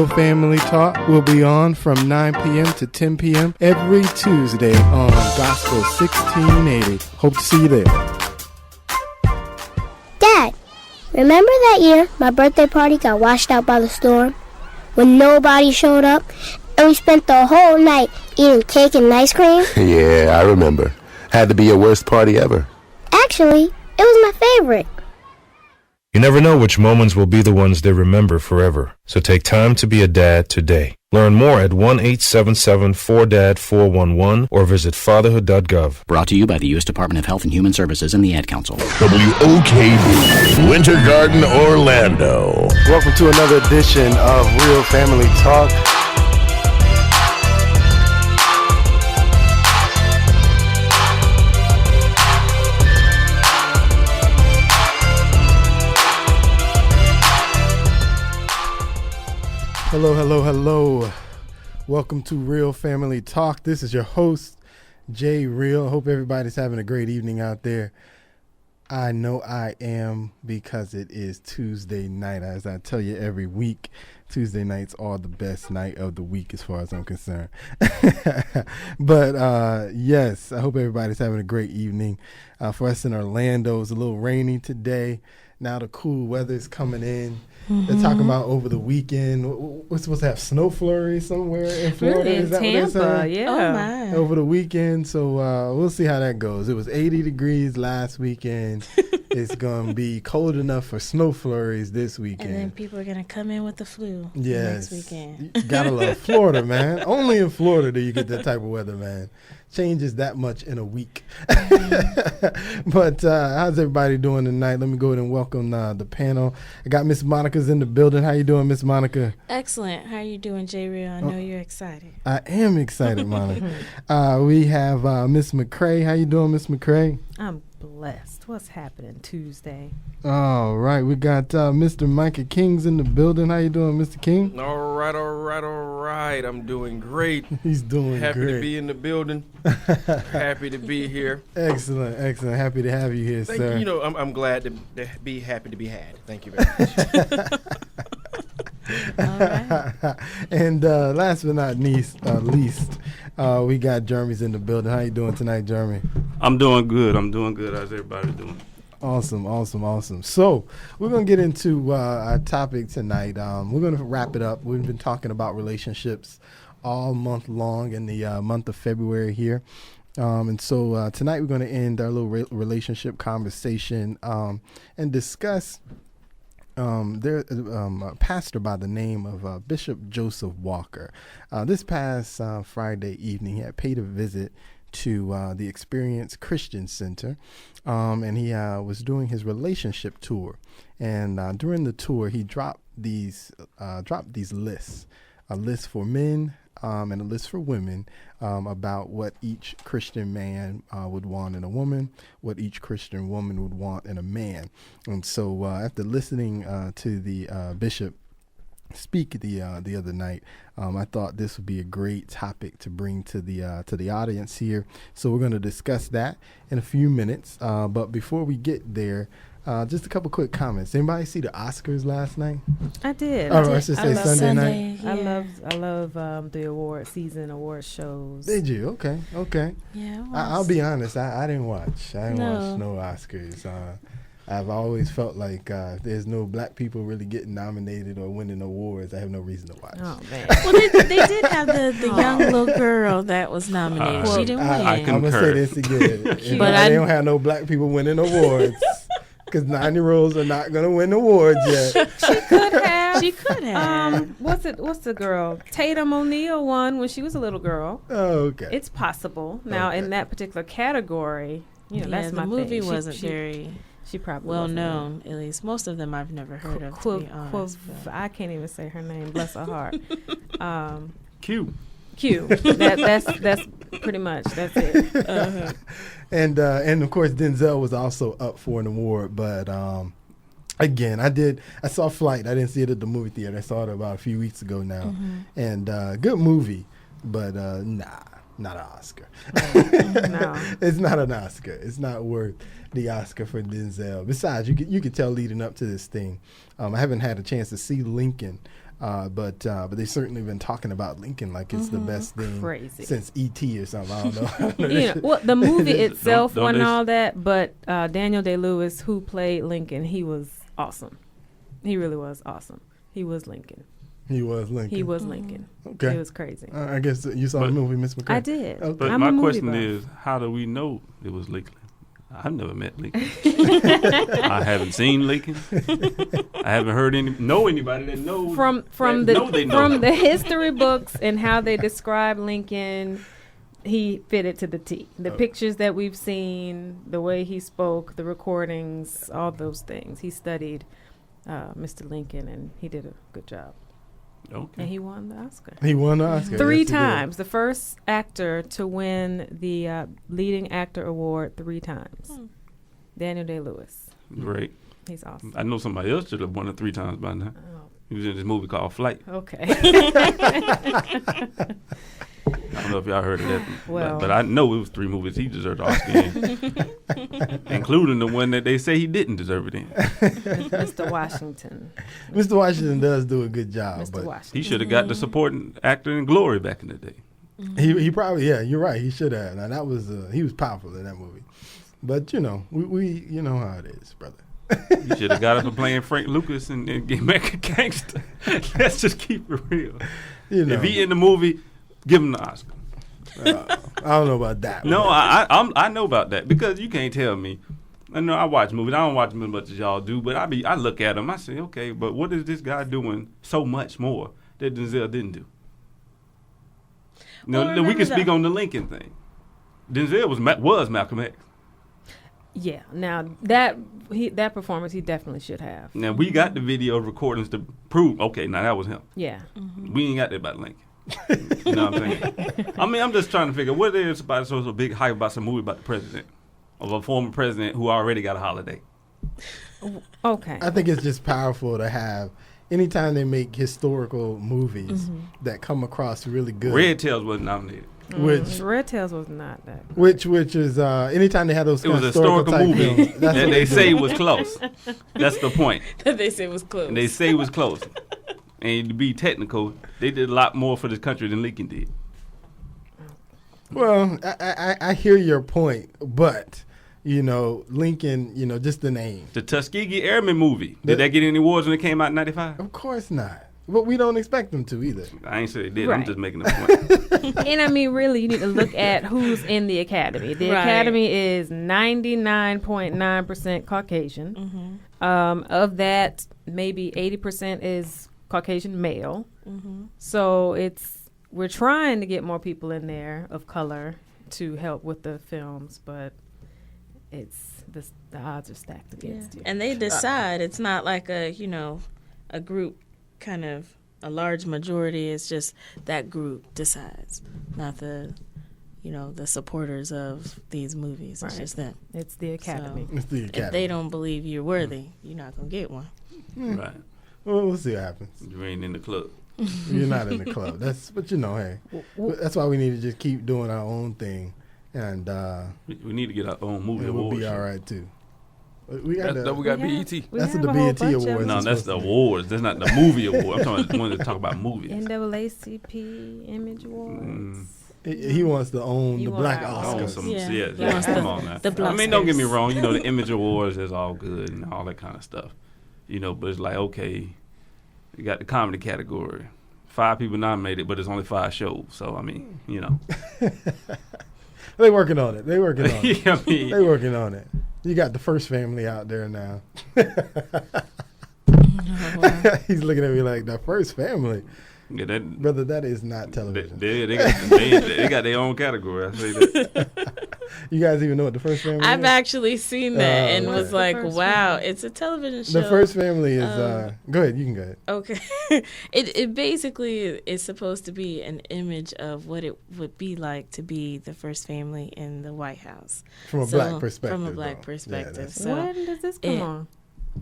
Family Talk will be on from 9 p.m. to 10 p.m. every Tuesday on Gospel 1680. Hope to see you there. Dad, remember that year my birthday party got washed out by the storm? When nobody showed up and we spent the whole night eating cake and ice cream? Yeah, I remember. Had to be your worst party ever. Actually, it was my favorite. You never know which moments will be the ones they remember forever. So take time to be a dad today. Learn more at 1-877-4DAD-411 or visit fatherhood.gov. Brought to you by the U.S. Department of Health and Human Services and the Ad Council. WOKB, Winter Garden, Orlando. Welcome to another edition of Real Family Talk. Hello, hello, hello. Welcome to Real Family Talk. This is your host, Jay Real. Hope everybody's having a great evening out there. I know I am, because it is Tuesday night. As I tell you every week, Tuesday nights are the best night of the week as far as I'm concerned. But yes, I hope everybody's having a great evening. For us in Orlando, it's a little rainy today. Now the cool weather is coming in. They're talking about over the weekend. We're supposed to have snow flurries somewhere in Florida. Really, is that Tampa, what they're saying? yeah. Oh my. Over the weekend. So we'll see how that goes. It was 80 degrees last weekend. It's going to be cold enough for snow flurries this weekend. And then people are going to come in with the flu yes. next weekend. You gotta love Florida, man. Only in Florida do you get that type of weather, man. Changes that much in a week. But how's everybody doing tonight? Let me go ahead and welcome the panel. I got Miss Monica's in the building. How you doing, Miss Monica? Excellent. How are you doing, J. Real? I know you're excited. I am excited, Monica. We have Miss McCrae. How you doing, Miss McCrae? I'm blessed. What's happening Tuesday? All right. We got Mr. Micah King's in the building. How you doing, Mr. King? All right. I'm doing great. He's doing Happy great. to be in the building. Happy to be here. Excellent. Happy to have you here, Thank sir. you. You know, I'm glad to be happy to be had. Thank you very much. All right. And last but not least, we got Jeremy's in the building. How you doing tonight, Jeremy? I'm doing good. How's everybody doing? Awesome. So we're going to get into our topic tonight. We're going to wrap it up. We've been talking about relationships all month long in the month of February here. And so tonight we're going to end our little relationship conversation and discuss there's a pastor by the name of Bishop Joseph Walker. This past Friday evening, he had paid a visit to the Experience Christian Center, and he was doing his relationship tour. And during the tour, he dropped these lists, a list for men and a list for women about what each Christian man would want in a woman, what each Christian woman would want in a man. And so after listening to the bishop speak the other night, I thought this would be a great topic to bring to the audience here. So we're going to discuss that in a few minutes. But before we get there, just a couple quick comments. Anybody see the Oscars last night? I did. Oh, I should say Sunday night. Yeah. I love the award shows. Did you? Okay. Yeah. I'll be honest. I didn't watch. I didn't watch no Oscars. I've always felt like if there's no black people really getting nominated or winning awards, I have no reason to watch. Oh man. Well, they did have the young little girl that was nominated. She didn't win. I I'm gonna say this again. But They don't have no black people winning awards. Because 9-year-olds are not going to win awards yet. She could have. What's the girl? Tatum O'Neal won when she was a little girl. Oh, okay. It's possible. Now in that particular category, that's my the movie thing. wasn't very she probably well wasn't known. At least most of them I've never heard of. To be honest, I can't even say her name. Bless her heart. Q. That's pretty much that's it. Uh-huh. And of course Denzel was also up for an award, but again, I saw Flight. I didn't see it at the movie theater. I saw it about a few weeks ago now, and good movie, but not an Oscar. No. It's not an Oscar. It's not worth the Oscar for Denzel. Besides, you could tell leading up to this thing. I haven't had a chance to see Lincoln But they've certainly been talking about Lincoln like it's the best thing Crazy. since E.T. or something. I don't know. You know, well, the movie itself Don't wasn't they- all that, but Daniel Day-Lewis, who played Lincoln, he was awesome. He really was awesome. He was Lincoln. He was Lincoln. He was Lincoln. Okay. It was crazy. I guess you saw the But- movie, Miss McCray. I did. Okay. But I'm my a movie question buff. is, how do we know it was Lincoln? I've never met Lincoln. I haven't seen Lincoln. I haven't heard anybody that knows. From the history books and how they describe Lincoln, he fitted to the T. The pictures that we've seen, the way he spoke, the recordings, all those things. He studied Mr. Lincoln, and he did a good job. Okay. And he won the Oscar. He won the Oscar. 3 Yes, he did. times. The first actor to win the leading actor award 3 times. Daniel Day-Lewis. Great. He's awesome. I know somebody else should have won it 3 times by now. Oh, He was in this movie called Flight. okay. I don't know if y'all heard of that. Well. but I know it was 3 movies he deserved the Oscar in, including the one that they say he didn't deserve it in. Mr. Washington. Mr. Washington does do a good job, Mr. but Washington. He should have got the supporting actor in Glory back in the day. he probably, yeah, you're right. He should have. Now that was he was powerful in that movie, but you know we you know how it is, brother. He should have got up for playing Frank Lucas and get back a gangster. Let's just keep it real. You know, If he in the movie, give him the Oscar. I don't know about that. No, but- I know about that because you can't tell me. I know I watch movies. I don't watch them as much as y'all do, but I look at them. I say, okay, but what is this guy doing so much more that Denzel didn't do? No, Well, we remember can speak on the Lincoln thing. Denzel was Malcolm X. Yeah. Now that performance he definitely should have. Now we got the video recordings to prove. Okay, now that was him. Yeah. We ain't got that about Lincoln. You know what I'm saying? I mean, I'm just trying to figure what it is about so big hype about some movie about the president of a former president who already got a holiday. Okay. I think it's just powerful to have. Anytime they make historical movies that come across really good, Red Tails wasn't nominated. which Red Tails was not that. which is anytime they have those It was a historical historical type movie films, that's that what they do. say was close. That's the point. That they say was close. And they say was close. And to be technical, they did a lot more for this country than Lincoln did. Well, I hear your point, but you know Lincoln, you know just the name. The Tuskegee Airmen movie, did that get any awards when it came out in 95? Of course not, but we don't expect them to either. I ain't say they did. I'm Right. just making a point. And I mean, really, you need to look at who's in the academy. The Right. academy is 99.9% Caucasian. Of that, maybe 80% is Caucasian male. So we're trying to get more people in there of color to help with the films, but the odds are stacked against you. And they decide. It's not like a group kind of a large majority. It's just that group decides, not the supporters of these movies. It's Right. just them. It's the academy. It's the If academy. they don't believe you're worthy, you're not gonna get one. Right. Well, we'll see what happens. You ain't in the club. You're not in the club. But you know, hey, that's why we need to just keep doing our own thing, and We need to get our own movie we'll awards. be all right too. We got We got BET. That's have the a whole BET bunch of awards. them. No, that's the awards. That's not the movie award. I'm talking about the one that talk about movies. NAACP Image Awards. He wants to own You the Black want I want Oscars. some, Yeah. yeah, He wants come the- on now. the I mean, don't get me Blocksters. wrong. You know, the Image Awards is all good and all that kind of stuff. You know, but it's like, okay, you got the comedy category. 5 people nominated, but it's only 5 shows. So, I mean, you know. They working on it. They working on it. Yeah, I mean, They working on it. You got the First Family out there now. He's looking at me like the First Family, yeah, that, brother. That is not television. they got their own category. I say that. You guys even know what the First Family I've is? actually seen that and okay. was What's the like, First wow, Family? it's a television show. The First Family is. Go ahead. You can go ahead. Okay. It basically is supposed to be an image of what it would be like to be the first family in the White House. From a So, black perspective. From a black though. perspective. Yeah, that's So When does this come it- on?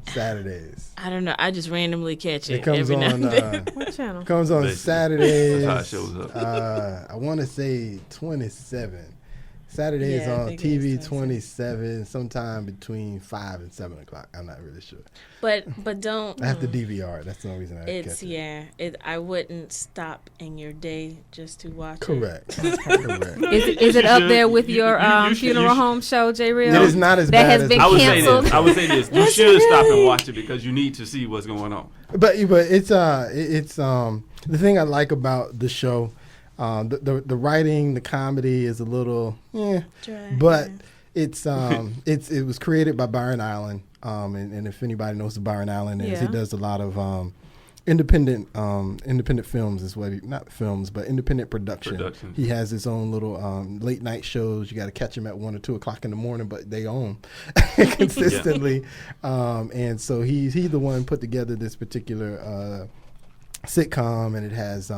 Saturdays. I don't know. I just randomly catch it. It comes every now on. and then. What channel? Comes on Basically. Saturdays. That's how it shows up. I want to say 27. Saturday is Yeah, I on think it is TV 27. 27, sometime between 5 and 7 o'clock. I'm not really sure. But don't. I have to DVR it. That's the only reason I It's catch it. I wouldn't stop in your day just to watch Correct. it. Correct. Is it up should- there with you- your you should- funeral you should- home show, J. Real? It is not as that bad has as been it I would say canceled. this. I would say this. You should stop and watch it because you need to see what's going on. But it's the thing I like about the show, the writing, the comedy is a little Dry, but yeah. it was created by Byron Allen, and if anybody knows who Byron Allen is, he Yeah. does a lot of independent films as well, not films but independent production. He has his own little late night shows. You got to catch him at 1 or 2 o'clock in the morning, but they own consistently. And so he's the one put together this particular sitcom, and it has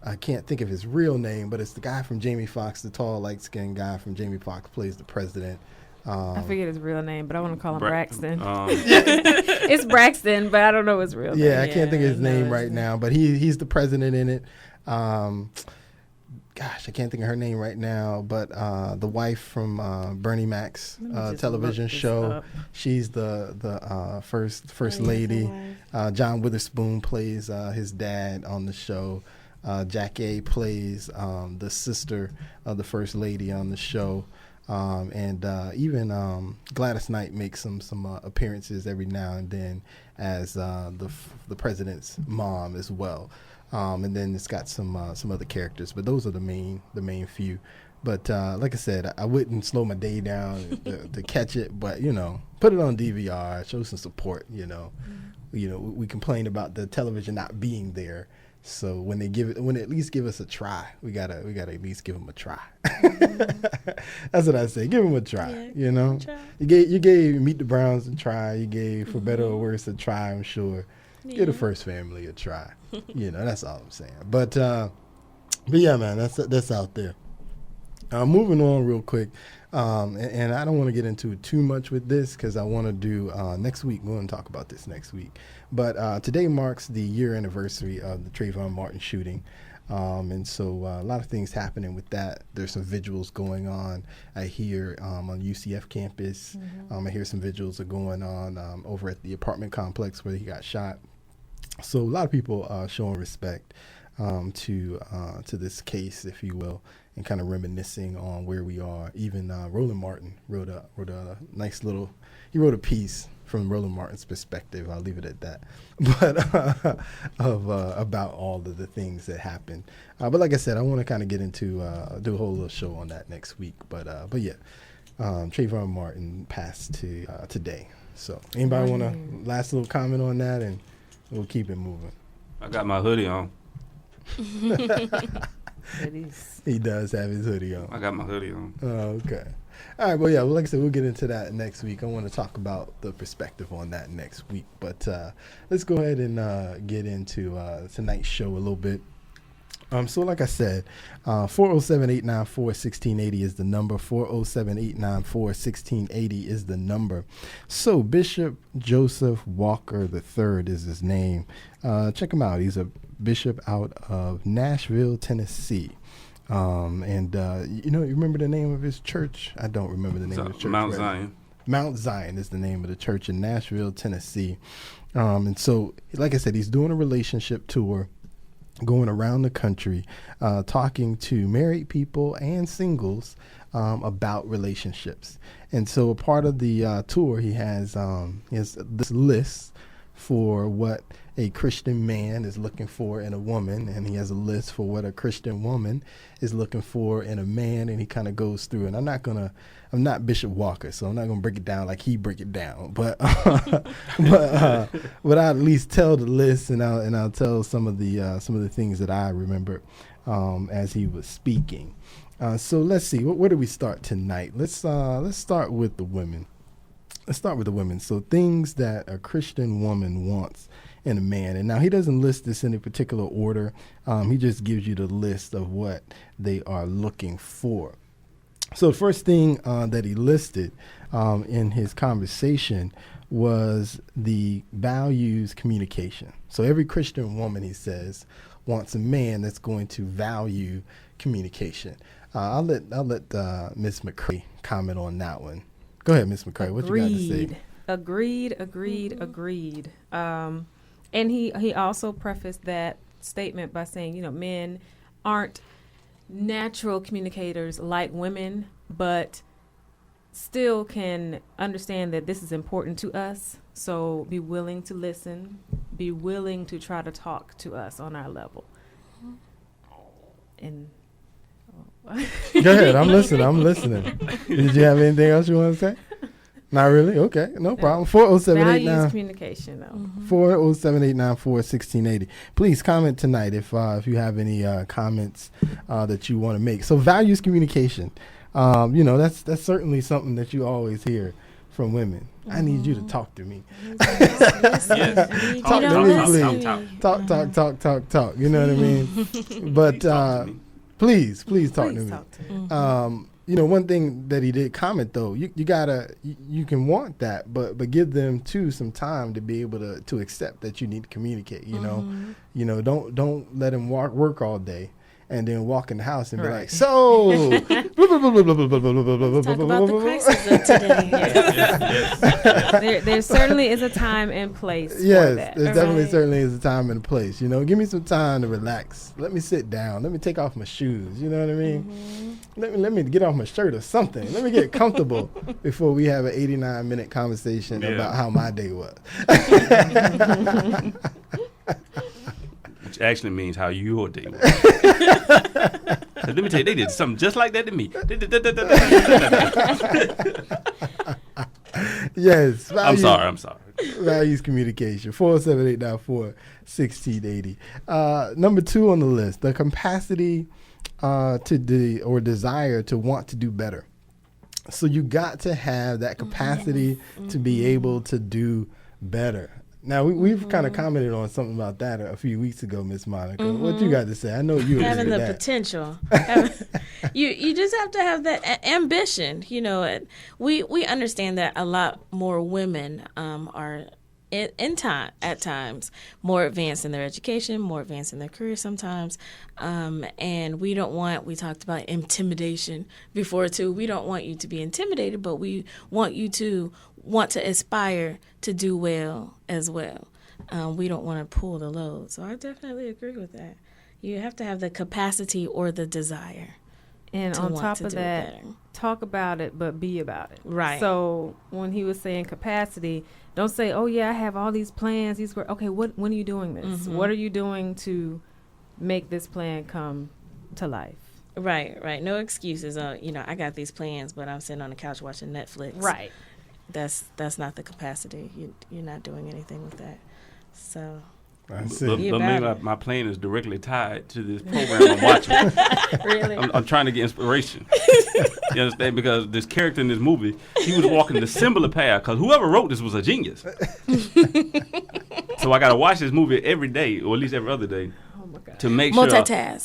I can't think of his real name, but it's the guy from Jamie Foxx, the tall, light-skinned guy from Jamie Foxx, plays the president. I forget his real name, but I want to call him Bra- Braxton. It's Braxton, but I don't know his real name. Yeah, I can't think of his no, name it's right not. now, but he's the president in it. Gosh, I can't think of her name right now, but the wife from Bernie Mac's Let me just television look this show, up. she's the first Oh, yeah, lady. the wife. John Witherspoon plays his dad on the show. Jack A plays the sister of the first lady on the show. And even Gladys Knight makes some appearances every now and then as the president's mom as well. And then it's got some other characters, but those are the main few. But like I said, I wouldn't slow my day down to catch it, but put it on DVR, show some support. We complain about the television not being there. So when they at least give us a try, we gotta at least give them a try. That's what I say. Give them a try. Yeah, try. You gave Meet the Browns a try. You gave For Better or Worse a try. I'm sure. Give the First Family a try. That's all I'm saying. But yeah, man, that's out there. Moving on real quick, and I don't want to get into it too much with this because I want to do next week. We're going to talk about this next week. But today marks the year anniversary of the Trayvon Martin shooting. And so a lot of things happening with that. There's some vigils going on, I hear, on UCF campus. I hear some vigils are going on over at the apartment complex where he got shot. So a lot of people are showing respect to this case, if you will, and kind of reminiscing on where we are. Even Roland Martin wrote a nice little, he wrote a piece from Roland Martin's perspective. I'll leave it at that. But about all of the things that happened. But like I said, I want to kind of get into do a whole little show on that next week. But yeah, Trayvon Martin passed today. So anybody want to last little comment on that, and we'll keep it moving. I got my hoodie on. He does have his hoodie on. I got my hoodie on. Oh, okay. All right. Well, yeah. Well, like I said, we'll get into that next week. I want to talk about the perspective on that next week. But let's go ahead and get into tonight's show a little bit. So like I said, 407-894-1680 is the number. 407-894-1680 is the number. So Bishop Joseph Walker III is his name. Check him out. He's a bishop out of Nashville, Tennessee. And you remember the name of his church? I don't remember the name of the church. Mount right Zion. now. Mount Zion is the name of the church in Nashville, Tennessee. And so, like I said, he's doing a relationship tour, going around the country, talking to married people and singles about relationships. And so a part of the tour, he has this list for what a Christian man is looking for in a woman, and he has a list for what a Christian woman is looking for in a man, and he kind of goes through. And I'm not Bishop Walker, so I'm not gonna break it down like he break it down, but but I'll at least tell the list, and I'll tell some of the things that I remember as he was speaking. So let's see, where do we start tonight? Let's start with the women. Let's start with the women. So things that a Christian woman wants in a man. And now he doesn't list this in a particular order. He just gives you the list of what they are looking for. So the first thing that he listed in his conversation was the values communication. So every Christian woman, he says, wants a man that's going to value communication. I'll let Miss McCray comment on that one. Go ahead, Miss McCray. What you got to say? Agreed. And he also prefaced that statement by saying, men aren't natural communicators like women, but still can understand that this is important to us. So be willing to listen, be willing to try to talk to us on our level. And go ahead, I'm listening. Did you have anything else you want to say? Not really? Okay, no problem. 40789. Values communication, though. 407-894-1680. Please comment tonight if you have any comments that you want to make. So values communication, that's certainly something that you always hear from women. I need you to talk to me. Yes. Talk to me, please. Talk. You know what I mean? But please talk to me. One thing that he did comment though, you can want that, but give them too some time to be able to accept that you need to communicate. Don't let him work all day and then walk in the house and be like, so. Let's talk about the crisis of today. Yes. There certainly is a time and place for that. There definitely certainly is a time and a place. Give me some time to relax. Let me sit down. Let me take off my shoes. You know what I mean? Let me get off my shirt or something. Let me get comfortable before we have an 89-minute conversation about how my day was. Which actually means how your day was. Let me tell you, they did something just like that to me. Yes. I'm sorry. Values communication. 407-894-1680. Number 2 on the list, the capacity or desire to want to do better. So you got to have that capacity to be able to do better. Now, we've kind of commented on something about that a few weeks ago, Miss Monica. What you got to say? I know you having the that. potential. You just have to have that ambition. We understand that a lot more women are at times more advanced in their education, more advanced in their career sometimes, and we talked about intimidation before too. We don't want you to be intimidated, but we want you to want to aspire to do well as well. We don't want to pull the load. So I definitely agree with that. You have to have the capacity or the desire. And on top of that, talk about it, but be about it. Right. So when he was saying capacity, don't say, oh, yeah, I have all these plans. Okay, when are you doing this? What are you doing to make this plan come to life? Right. No excuses. I got these plans, but I'm sitting on the couch watching Netflix. Right. That's not the capacity. You're not doing anything with that. So. But maybe my plan is directly tied to this program I'm watching. Really? I'm trying to get inspiration. You understand? Because this character in this movie, he was walking the similar path. Because whoever wrote this was a genius. So I got to watch this movie every day, or at least every other day, to make sure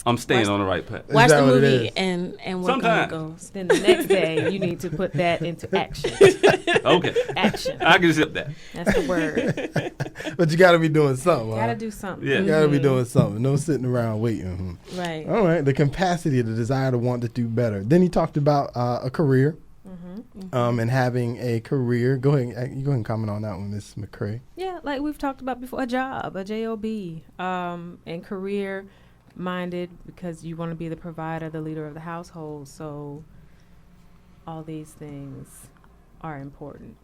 I'm staying on the right path. Watch the movie and work on your goals. Then the next day, you need to put that into action. Okay. Action. I can accept that. That's the word. But you got to be doing something. Got to do something. Yeah. You got to be doing something. No sitting around waiting. Right. All right. The capacity, the desire to want to do better. Then he talked about a career. And having a career. Go ahead and comment on that one, Ms. McCray. Yeah, like we've talked about before, a job, a job, and career minded because you want to be the provider, the leader of the household. So all these things are important.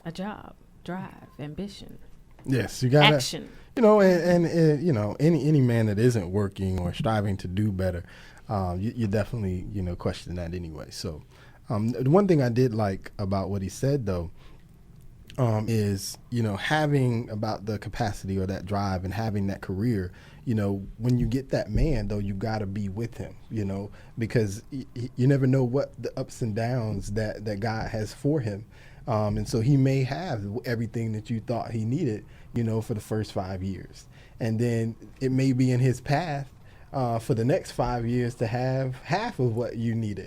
A job, drive, ambition. Yes, you got action. And any man that isn't working or striving to do better, you definitely question that anyway. So. The one thing I did like about what he said, though, is, having about the capacity or that drive and having that career, when you get that man, though, you got to be with him, because you never know what the ups and downs that God has for him. And so he may have everything that you thought he needed, for the first 5 years. And then it may be in his path for the next 5 years to have half of what you needed,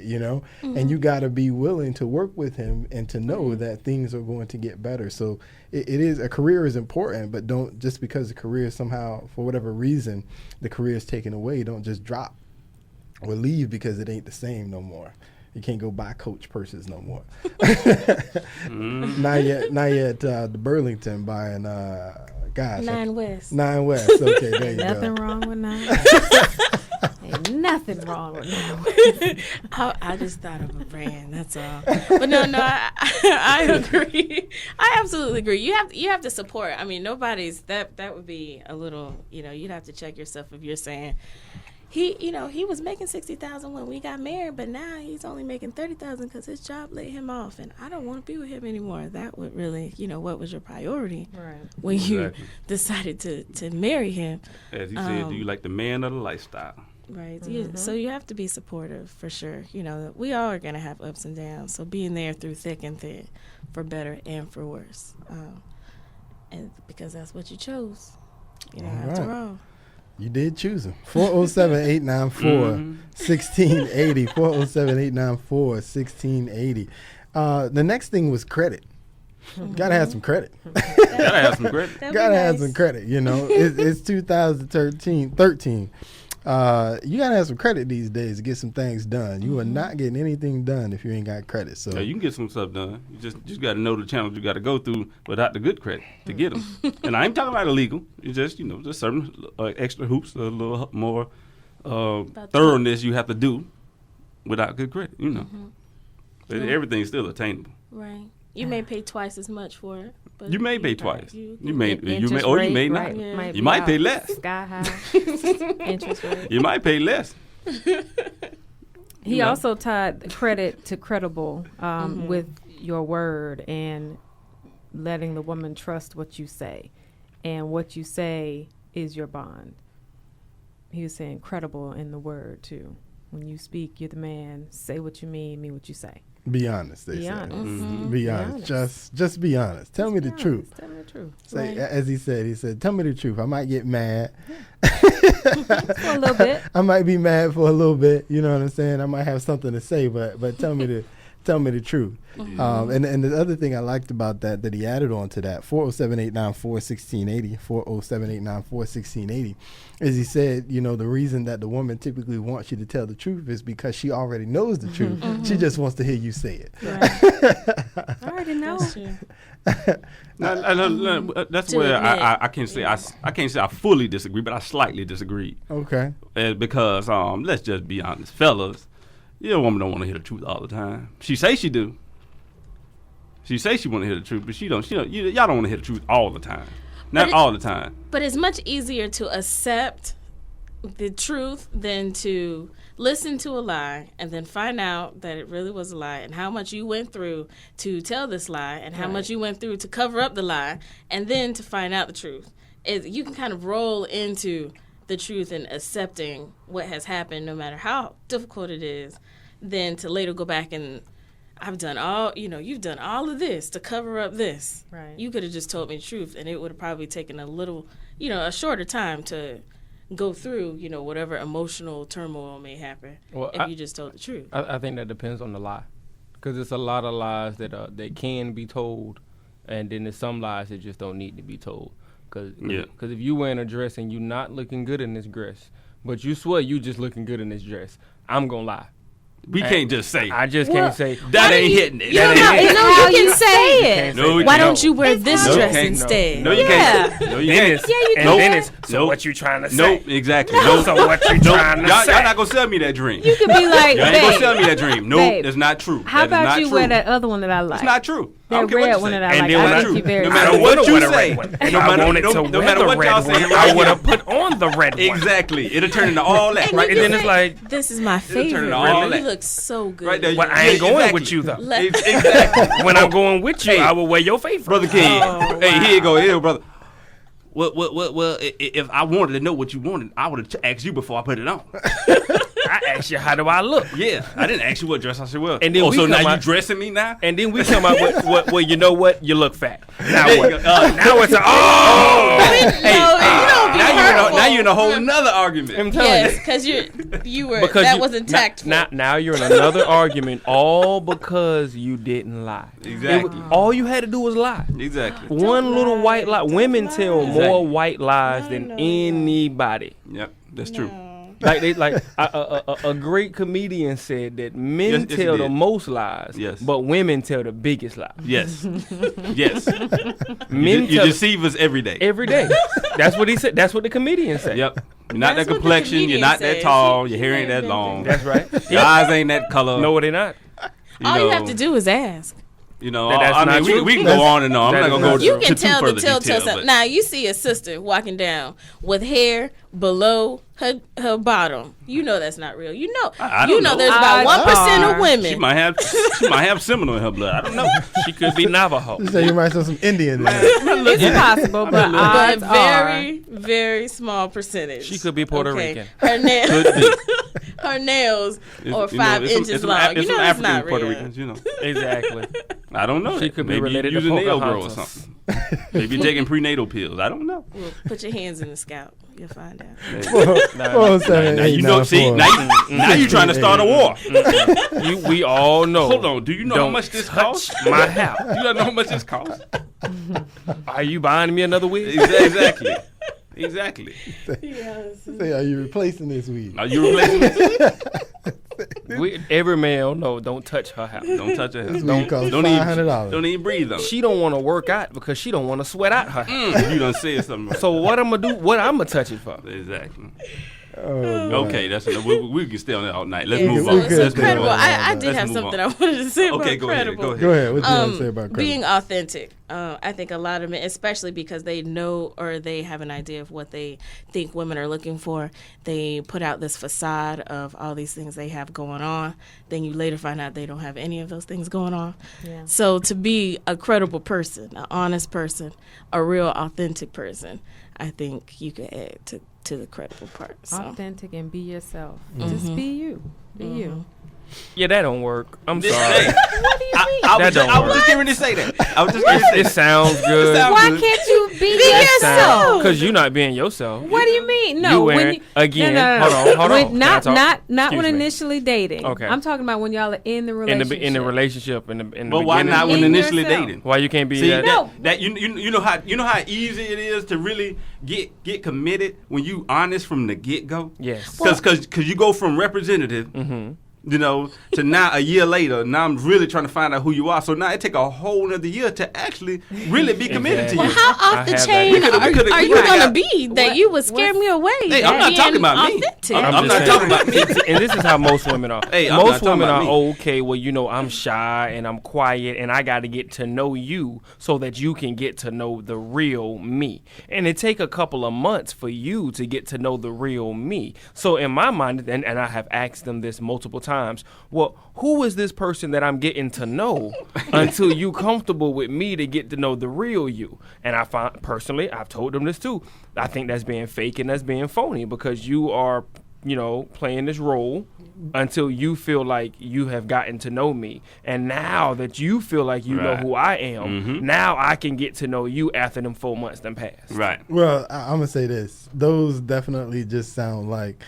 and you got to be willing to work with him and to know that things are going to get better. So it is, a career is important, but don't, just because the career somehow, for whatever reason, the career is taken away, don't just drop or leave because it ain't the same no more. You can't go buy Coach purses no more. Not yet. The Burlington buying, gosh. 9 West. 9 West. Okay, there you go. Nothing wrong with 9 Ain't nothing wrong with 9 West. I just thought of a brand. That's all. But no, I agree. I absolutely agree. You have to support. I mean, nobody's that would be a little. You'd have to check yourself if you're saying he was making $60,000 when we got married, but now he's only making $30,000 because his job laid him off, and I don't want to be with him anymore. That would really, what was your priority when you decided to marry him? As you said, do you like the man or the lifestyle? Right. So you have to be supportive for sure. We all are going to have ups and downs. So being there through thick and thin, for better and for worse, and because that's what you chose. After all. You did choose him. 407-894-1680. 407-894-1680. The next thing was credit. Gotta have some credit. Gotta have some credit. Gotta have some credit. It's 2013. You gotta have some credit these days to get some things done. You are not getting anything done if you ain't got credit. So you can get some stuff done. You just got to know the channels you got to go through without the good credit to get them. And I ain't talking about illegal. It's just just certain extra hoops, a little more thoroughness you have to do without good credit. But everything's still attainable. Right. You may pay twice as much for it. But you may pay twice. You may not. Yeah. You might pay less. Sky high interest rate. You might pay less. He also tied credit to credible with your word and letting the woman trust what you say, and what you say is your bond. He was saying credible in the word too. When you speak, you're the man. Say what you mean what you say. Be honest, they say. Honest. Mm-hmm. Be honest. Just be honest. Tell me the truth. Tell me the truth. Say, as he said, tell me the truth. I might get mad. For a little bit. I might be mad for a little bit. You know what I'm saying? I might have something to say, but tell me the truth. And the other thing I liked about that he added on to that, 407-894-1680, 407-894-1680, is he said, the reason that the woman typically wants you to tell the truth is because she already knows the truth. She just wants to hear you say it. Right. I already know. That's where I can't say I fully disagree, but I slightly disagree. Okay. Because let's just be honest, fellas. Your woman don't want to hear the truth all the time. She say she do. She say she want to hear the truth, but she don't. Y'all don't want to hear the truth all the time. Not all the time. But it's much easier to accept the truth than to listen to a lie and then find out that it really was a lie, and how much you went through to tell this lie, and how much you went through to cover up the lie, and then to find out the truth. You can kind of roll into the truth and accepting what has happened, no matter how difficult it is, than to later go back and you've done all of this to cover up this. Right. You could have just told me the truth, and it would have probably taken a little, a shorter time to go through, whatever emotional turmoil may happen if you just told the truth. I think that depends on the lie, because there's a lot of lies that can be told, and then there's some lies that just don't need to be told. Because if you wearing a dress and you not looking good in this dress, but you swear you just looking good in this dress, I'm gonna lie. We can't just say. I just can't say that ain't hitting it. You can say it. No, why don't you wear this dress instead? No, you can't. No, you can't. Dennis, so what you trying to say? Nope, exactly. No, so what you trying to say? Y'all not gonna sell me that dream. You could be like, y'all ain't gonna sell me that dream. Nope, that's not true. How about you wear that other one that I like? It's not true. That red one that I like. I think you very. No matter what you say, no matter what y'all say, I would have put on the red one. Exactly. It'll turn into all that. Right, and then it's like, this is my favorite. Turn into all that. You look so good. Right there. Well, I ain't going with you though. Exactly. When I'm going with you, I will wear your favorite. Brother King. Hey, here you go. Here, brother. Well, if I wanted to know what you wanted, I would have asked you before I put it on. I asked you, how do I look? Yeah, I didn't ask you what dress I said. Well, and then so now you dressing me now? And then we come out with, well, you know what? You look fat. Now what? Now it's now you're in a whole nother argument. I'm telling you. Because you were that wasn't tactful. Now you're in another argument, all because you didn't lie. Exactly. All you had to do was lie. Exactly. One little white lie. Women tell more white lies than anybody. Yep, that's true. A great comedian said that men Yes, tell he the did. most lies, Yes. but women tell the biggest lies. Yes. Yes. Men You tell deceive us every day. every day. That's what he said. That's what the comedian said. Yep. You're not That's that what the complexion. You're comedian not that said. tall. She- Your she hair may ain't have that been long. That's right. Your eyes ain't that color. No, they're not. All you have to do is ask. You know, That's I not mean, true. we can go on and on. I'm That not is gonna not go You true. can to too tell the further telltale detail. sign. But Now you see a sister walking down with hair below her bottom. You know that's not real. You know, I you don't know know. there's about Odds 1% are of women. she might have seminal in her blood. I don't know. She could be Navajo. You say you might have some Indian in there. It's possible, but but odds very, very small percentage. She could be Puerto Rican. Her nails, Could be. her nails It's- are you know, 5 it's some- inches it's some long. Af- You it's know some that's African not Puerto real. Ricans. You know, Exactly. I don't know. She that. could be Maybe related to use a nail grow or Pocahontas. something. Maybe you're taking prenatal pills. I don't know. Well, put your hands in the scalp. You'll find out. 407 Now you know. See, now you trying to start a war. We all know. Hold on. Do you know how Don't much this touch costs? my house. You don't know how much this costs? Are you buying me another wig? Exactly. Exactly. Say, are you replacing this weed? Are you replacing this? Every male, no, don't touch her house. Don't touch her. This weed costs $500. Don't even breathe on it. She don't want to work out because she don't want to sweat out her house. You done said something. Right. So what I'm gonna do? What I'm gonna touch it for? Exactly. Oh, Okay, that's enough. We can stay on that all night. Let's Yeah, move we on. could It's stay Let's move incredible. on. I did Let's have move something on. I wanted to say Okay, about go ahead. credible. Go ahead. Go ahead. What you want to say about credit? Being authentic. I think a lot of men, especially because they know or they have an idea of what they think women are looking for, they put out this facade of all these things they have going on. Then you later find out they don't have any of those things going on. Yeah. So to be a credible person, an honest person, a real authentic person, I think you could add to the credible part. So. authentic and be yourself. Just be you. Be you. Yeah, that don't work. I'm This- sorry. hey, What do you mean? I was just getting to say that. I was just getting to say It sounds good. sounds Why good. can't you be yourself? Because you're not being yourself. What do you mean? No, You when wearing- you, again, no. hold on. When, Can I not talk? not Excuse when me. initially dating. Okay. I'm talking about when y'all are in the in relationship. the relationship in the But why beginning. not when In initially yourself. dating? Why you can't be See that? No. that you know how easy it is to really get committed when you honest from the get go. Yes. Because you go from representative. You know, to now a year later, now I'm really trying to find out who you are. So now it take a whole another year to actually really be committed to you. Exactly. How off I the have that. chain We coulda- are we you coulda going to got- be that you would scare me away? Hey, I'm not being talking about me. authentic? I'm just not saying. talking about me. And this is how most women are. Hey, I'm most not talking women about are me. okay. Well, you know, I'm shy and I'm quiet, and I got to get to know you so that you can get to know the real me. And it take a couple of months for you to get to know the real me. So in my mind, and I have asked them this multiple times. Well, who is this person that I'm getting to know until you comfortable with me to get to know the real you? And I find personally, I've told them this too. I think that's being fake and that's being phony because you are, you know, playing this role until you feel like you have gotten to know me. And now that you feel like you know Right. who I am, now I can get to know you after them 4 months done passed. Right. Well, I'm gonna say this. Those definitely just sound like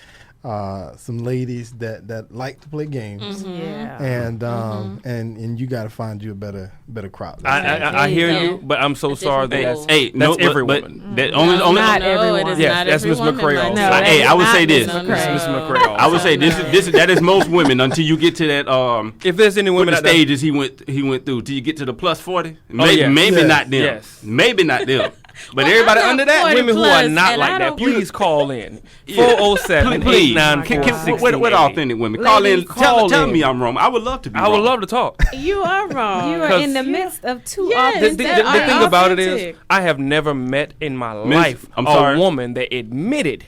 some ladies that like to play games, Yeah. and you got to find you a better crowd. I hear Yeah. you, but I'm so That's sorry different that rules. Hey, that's no, every but woman. that only Not No, everyone. it is Yes, not that's every Miss woman, McCray Mike. also. No, Hey, I would not say this. Miss Miss McCray. McCray. I would say this that is most women until you get to that If there's any what women the that stages he went through till you get to the plus 40. Maybe, yes. maybe Yes. not them. Yes. Maybe not them. But Well, everybody I'm not under that, 40 women who plus, are not and like I that, don't- please call in. Yeah. 407 please, 894 what authentic women? Ladies, Call in. call Tell in. me I'm wrong. I would love to be I would wrong. love to talk. You are wrong. You are 'Cause- in the midst of two Yes, The, authentic. the that are thing about it is, authentic. I have never met in my Miss- life I'm a sorry. woman that admitted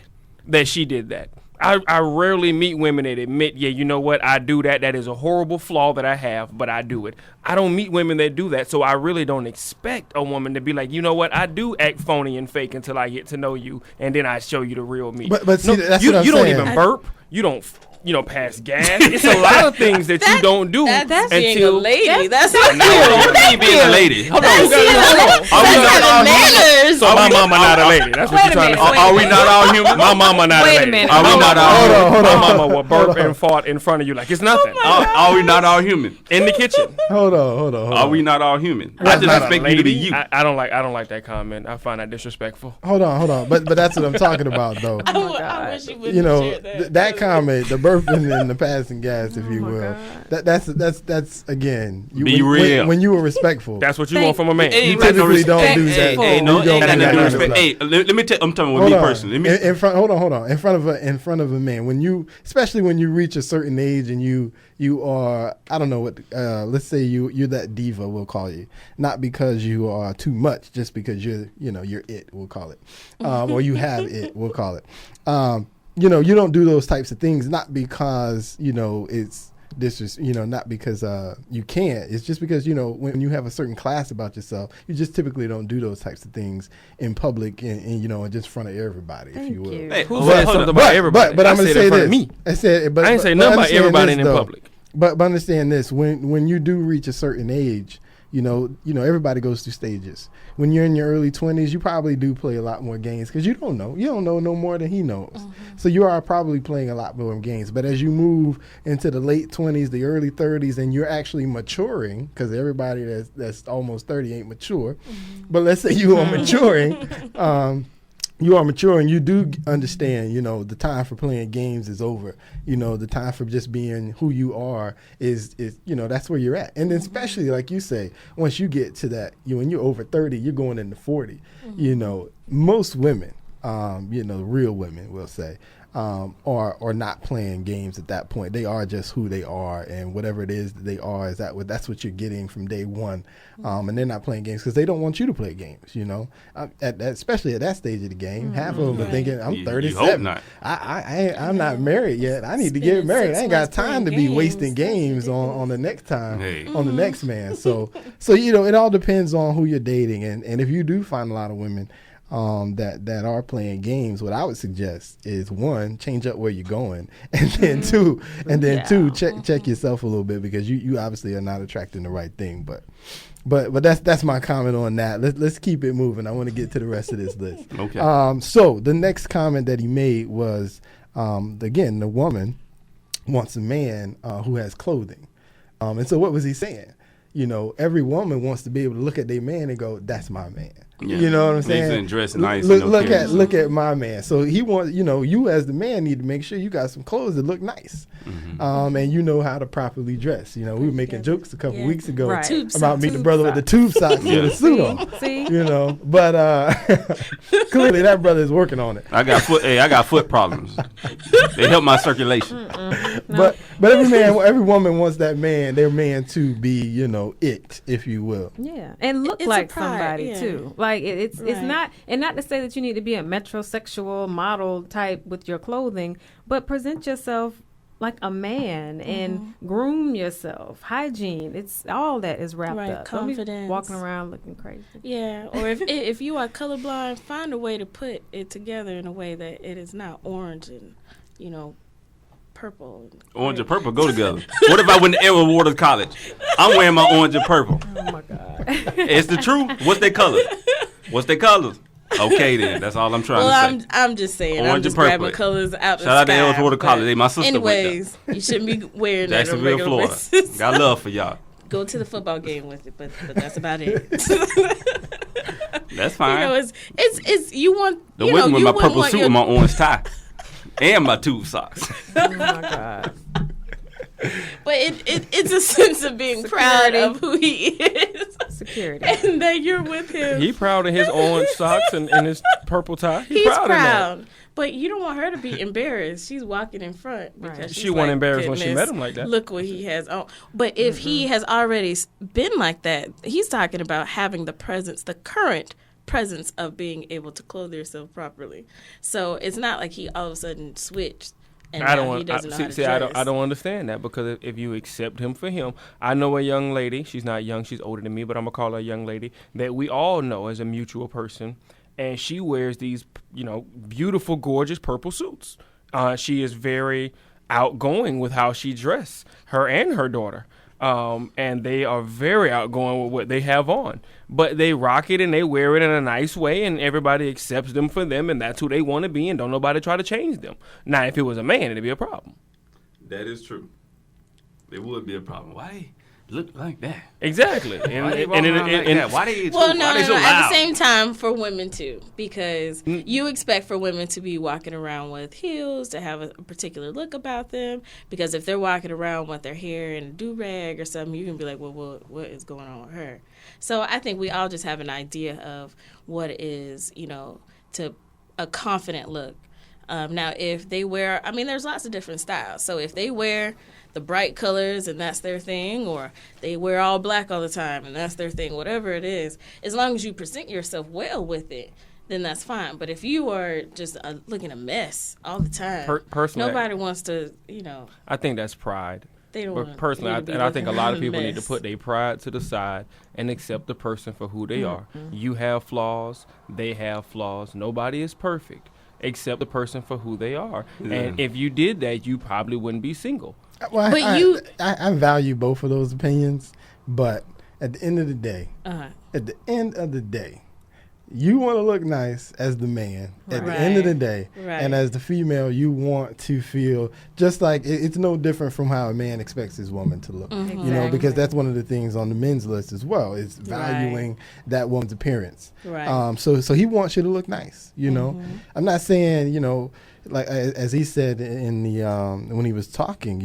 that she did that. I rarely meet women that admit, yeah, you know what, I do that. That is a horrible flaw that I have, but I do it. I don't meet women that do that, so I really don't expect a woman to be like, you know what, I do act phony and fake until I get to know you, and then I show you the real me. But see, that's you, what I'm you don't saying. even burp. You don't pass gas. It's a lot of things that you don't do That's being a until lady. That's What do you mean being a lady? Hold on, manners. So my mama not a lady. That's what you're trying to say. Are we not all human? My mama not a Wait a lady. minute. Are we not all human? My mama will burp and fart in front of you like it's nothing. Are we not all human? In the kitchen. Hold on. Are we not all human? I That's just not a expect you to be lady. you. I don't like that comment. I find that disrespectful. Hold on. But that's what I'm talking about, though. I wish you would You know, share that. that comment, the burping and the passing gas, if you will. That's again. Be real. When you were respectful. That's what you want from a man. Hey, You typically don't do that. Hey, no, You don't ain't do nothing to that do kind with of respect. stuff. Hey, let me tell. I'm talking with Hold me on. personally. Hold on. In front of a man, when you, especially when you reach a certain age and you are, I don't know what, let's say you're that diva, we'll call you, not because you are too much, just because you're it, we'll call it, or you have it, we'll call it. You don't do those types of things, not because it's not because you can't. It's just because when you have a certain class about yourself, you just typically don't do those types of things in public and just in front of everybody, if you will. Hey, Who said something about everybody? But I'm I gonna said say in front this. of me. I ain't say nothing about everybody in public. But understand this: when you do reach a certain age, everybody goes through stages. When you're in your early 20s, you probably do play a lot more games because you don't know no more than he knows. So you are probably playing a lot more games. But as you move into the late 20s, the early 30s, and you're actually maturing, because everybody that's almost 30 ain't mature. But let's say you are maturing. You are mature and you do understand, the time for playing games is over. The time for just being who you are is that's where you're at. And then especially, like you say, once you get to that, when you're over 30, you're going into 40. Most women, real women, we'll say, are not playing games at that point. They are just who they are, and whatever it is that they are that's what you're getting from day one. And they're not playing games because they don't want you to play games. Especially at that stage of the game, half of them are thinking, "I'm 37. You hope not. I'm not married yet. I need to get married. I ain't got time to be wasting games on the next time on the next man." So it all depends on who you're dating, and if you do find a lot of women that are playing games, what I would suggest is, one, change up where you're going, and then two, check yourself a little bit, because you obviously are not attracting the right thing. But that's my comment on that. Let's keep it moving. I want to get to the rest of this list. Okay. So the next comment that he made was, again, the woman wants a man who has clothing. And so what was he saying? Every woman wants to be able to look at their man and go, "That's my man." Yeah. You know what I'm saying? He's dressed nice. Look at my man. So he wants, you as the man need to make sure you got some clothes that look nice, and you know how to properly dress. We were making jokes a couple weeks ago about meeting the brother with the tube socks with a suit on. See? But clearly that brother is working on it. I got foot problems. They help my circulation. But every woman wants their man to be, it, if you will. Yeah, and look It's like a pride, somebody yeah. too. Like it's not to say that you need to be a metrosexual model type with your clothing, but present yourself like a man and groom yourself. Hygiene, it's all that is wrapped up. Confidence. Don't be walking around looking crazy. Yeah, or if you are colorblind, find a way to put it together in a way that it is not orange and purple. Orange and purple go together. What if I went to Edward Waters College? I'm wearing my orange and purple. Oh my God. It's the truth. What's their colors? Okay, then. That's all I'm trying to say. I'm just saying. Orange I'm just and purple. grabbing colors out the Shout out to sky, Edward Waters but College. They my sister anyways, you shouldn't be wearing that on a Jacksonville, regular Florida. basis. Got love for y'all. Go to the football game with it, but that's about it. That's fine. It's you want The you women know, with you my wouldn't purple want suit your- and my orange tie. And my tube socks. Oh my God. But it's a sense of being proud of who he is. Security. And that you're with him. He proud of his orange socks and his purple tie. He's proud of that. But you don't want her to be embarrassed. She's walking in front because She wasn't embarrassed when she "Goodness, met him like that. Look what he has on. But if he has already been like that, he's talking about having the current presence of being able to clothe yourself properly. So it's not like he all of a sudden switched. And I now don't he doesn't know how to see. dress. I don't understand that, because if you accept him for him, I know a young lady. She's not young. She's older than me, but I'm gonna call her a young lady that we all know as a mutual person, and she wears these, beautiful, gorgeous purple suits. She is very outgoing with how she dressed, her and her daughter. And they are very outgoing with what they have on. But they rock it and they wear it in a nice way, and everybody accepts them for them, and that's who they want to be, and don't nobody try to change them. Now, if it was a man, it'd be a problem. That is true. It would be a problem. Why they look like that? Exactly. Why they walking around like that? Why they Well, why they so At loud? the same time, for women too, because you expect for women to be walking around with heels, to have a particular look about them. Because if they're walking around with their hair in a do rag or something, you can be like, well, what is going on with her? So I think we all just have an idea of what is, to a confident look. Now, if they wear, there's lots of different styles. So if they wear the bright colors and that's their thing, or they wear all black all the time and that's their thing, whatever it is, as long as you present yourself well with it, then that's fine. But if you are just looking a mess all the time, personally, nobody wants to, I think that's pride. They don't But want personally, you to be I think a lot of looking people a need to mess. put their pride to the side and accept the person for who they are. You have flaws. They have flaws. Nobody is perfect. Accept the person for who they are. Yeah. And if you did that, you probably wouldn't be single. Well, But I value both of those opinions, but at the end of the day, you want to look nice as the man. At the end of the day, and as the female, you want to feel just like it's no different from how a man expects his woman to look. Because that's one of the things on the men's list as well, is valuing that woman's appearance. Right. So he wants you to look nice. I'm not saying like as he said in the when he was talking,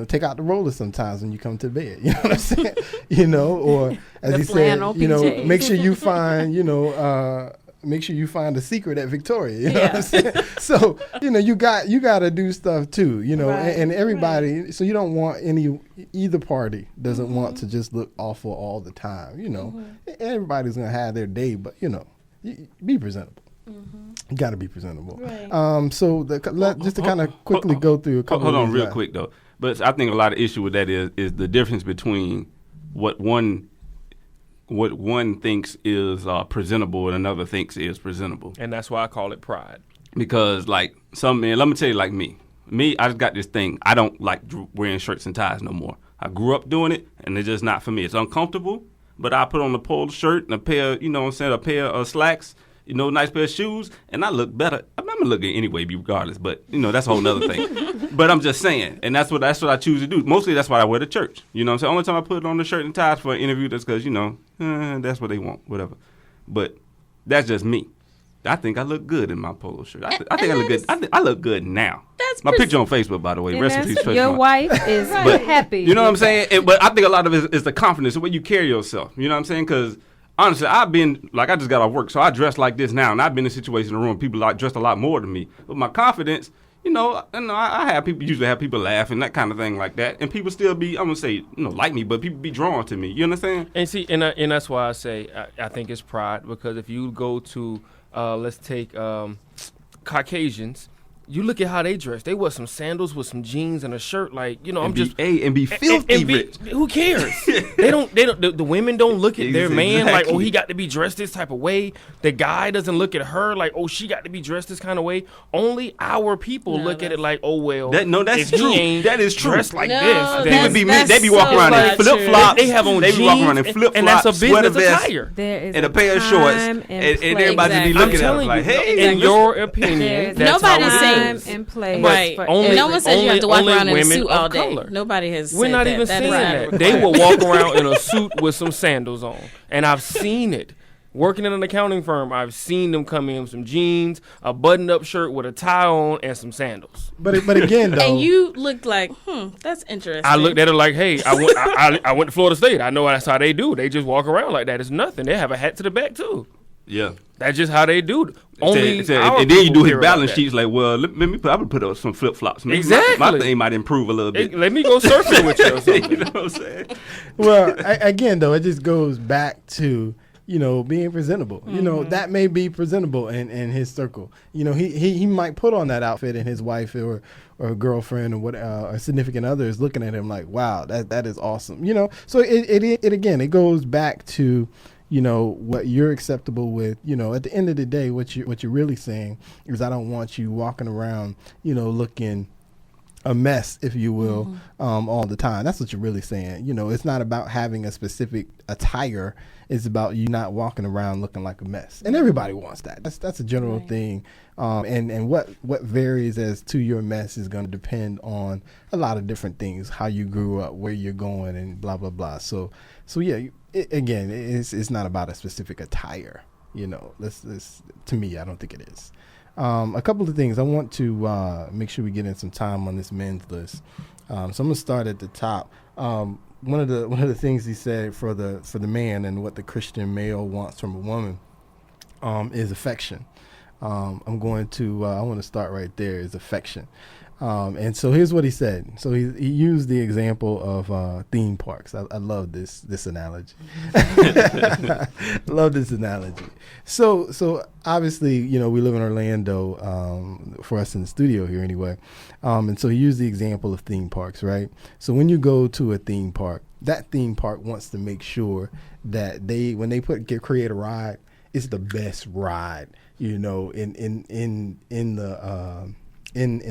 take out the roller sometimes when you come to bed. You know what I'm saying? Or as he said, PJs. make sure you find, make sure you find the secret at Victoria. You know what I'm saying? So, you got to do stuff too, and everybody, so you don't want either party doesn't want to just look awful all the time. Everybody's going to have their day, but, be presentable. You got to be presentable. Right. So just to kind of quickly go through a couple Hold of on these, real quick though. But I think a lot of issue with that is the difference between what one thinks is presentable and another thinks is presentable. And that's why I call it pride. Because like some men, let me tell you, like me, I just got this thing. I don't like wearing shirts and ties no more. I grew up doing it, and it's just not for me. It's uncomfortable, but I put on a polo shirt and a pair, a pair of slacks, nice pair of shoes, and I look better. I'm gonna look good anyway, regardless. But that's a whole nother thing. But I'm just saying, and that's what I choose to do. Mostly that's why I wear to church. You know what I'm saying? Only time I put on the shirt and ties for an interview, that's because that's what they want, whatever. But that's just me. I think I look good in my polo shirt. I think I look good. I look good now. That's my picture on Facebook, by the way. Rest in peace, Tracy your Martin. wife is happy. You know what I'm saying? But I think a lot of it is the confidence, the way you carry yourself. You know what I'm saying? Because honestly, I've been, I just got off work, so I dress like this now, and I've been in a situation in the room, people dressed a lot more than me. But my confidence, I usually have people laughing, that kind of thing like that, and people still be, I'm going to say, like me, but people be drawn to me. You understand? And see, and that's why I say I think it's pride, because if you go to, let's take Caucasians, you look at how they dress. They wear some sandals with some jeans and a shirt. Like, and be filthy rich. Who cares? they don't. The women don't look at their man like, oh, he got to be dressed this type of way. The guy doesn't look at her like, oh, she got to be dressed this kind of way. Only our people look at it like, oh well. That's true. That is true. Dressed like this. They be walking around in flip flops. They have on jeans. They be walking around in flip flops, and that's a business attire. There is and a pair of shorts, and everybody be looking at us like, hey. In your opinion, nobody's saying and place. Right. No one says you have to walk around in a suit all day. Color. Nobody has We're said not that. even That saying is that. They will walk around in a suit with some sandals on. And I've seen it. Working in an accounting firm, I've seen them come in with some jeans, a buttoned-up shirt with a tie on, and some sandals. But again, though. And you looked like, that's interesting. I looked at it like, hey, I went to Florida State. I know that's how they do. They just walk around like that. It's nothing. They have a hat to the back, too. Yeah. That's just how they do it. And then you do his balance sheets like, well, let me put up some flip flops. Exactly. My thing might improve a little bit. Let me go surfing with you or something. You know what I'm saying? Well, again, though, it just goes back to, being presentable. That may be presentable in his circle. He might put on that outfit and his wife or a girlfriend or what a significant other is looking at him like, wow, that is awesome. So it again, it goes back to, what you're acceptable with. At the end of the day, what you're really saying is, I don't want you walking around, looking a mess, if you will, all the time. That's what you're really saying. You know, it's not about having a specific attire. It's about you not walking around looking like a mess. And everybody wants that. That's a general thing. And what varies as to your mess is going to depend on a lot of different things, how you grew up, where you're going, and blah, blah, blah. So yeah, it's not about a specific attire. You know, to me, I don't think it is. A couple of things I want to make sure we get in some time on this men's list. So I'm gonna start at the top. One of the things he said for the man and what the Christian male wants from a woman is affection. I want to start right there, is affection. And so here's what he said. So he used the example of theme parks. I love this analogy. Love this analogy. So obviously, you know, we live in Orlando, for us in the studio here anyway. And so he used the example of theme parks, right? So when you go to a theme park, that theme park wants to make sure that when they create a ride, it's the best ride, you know, in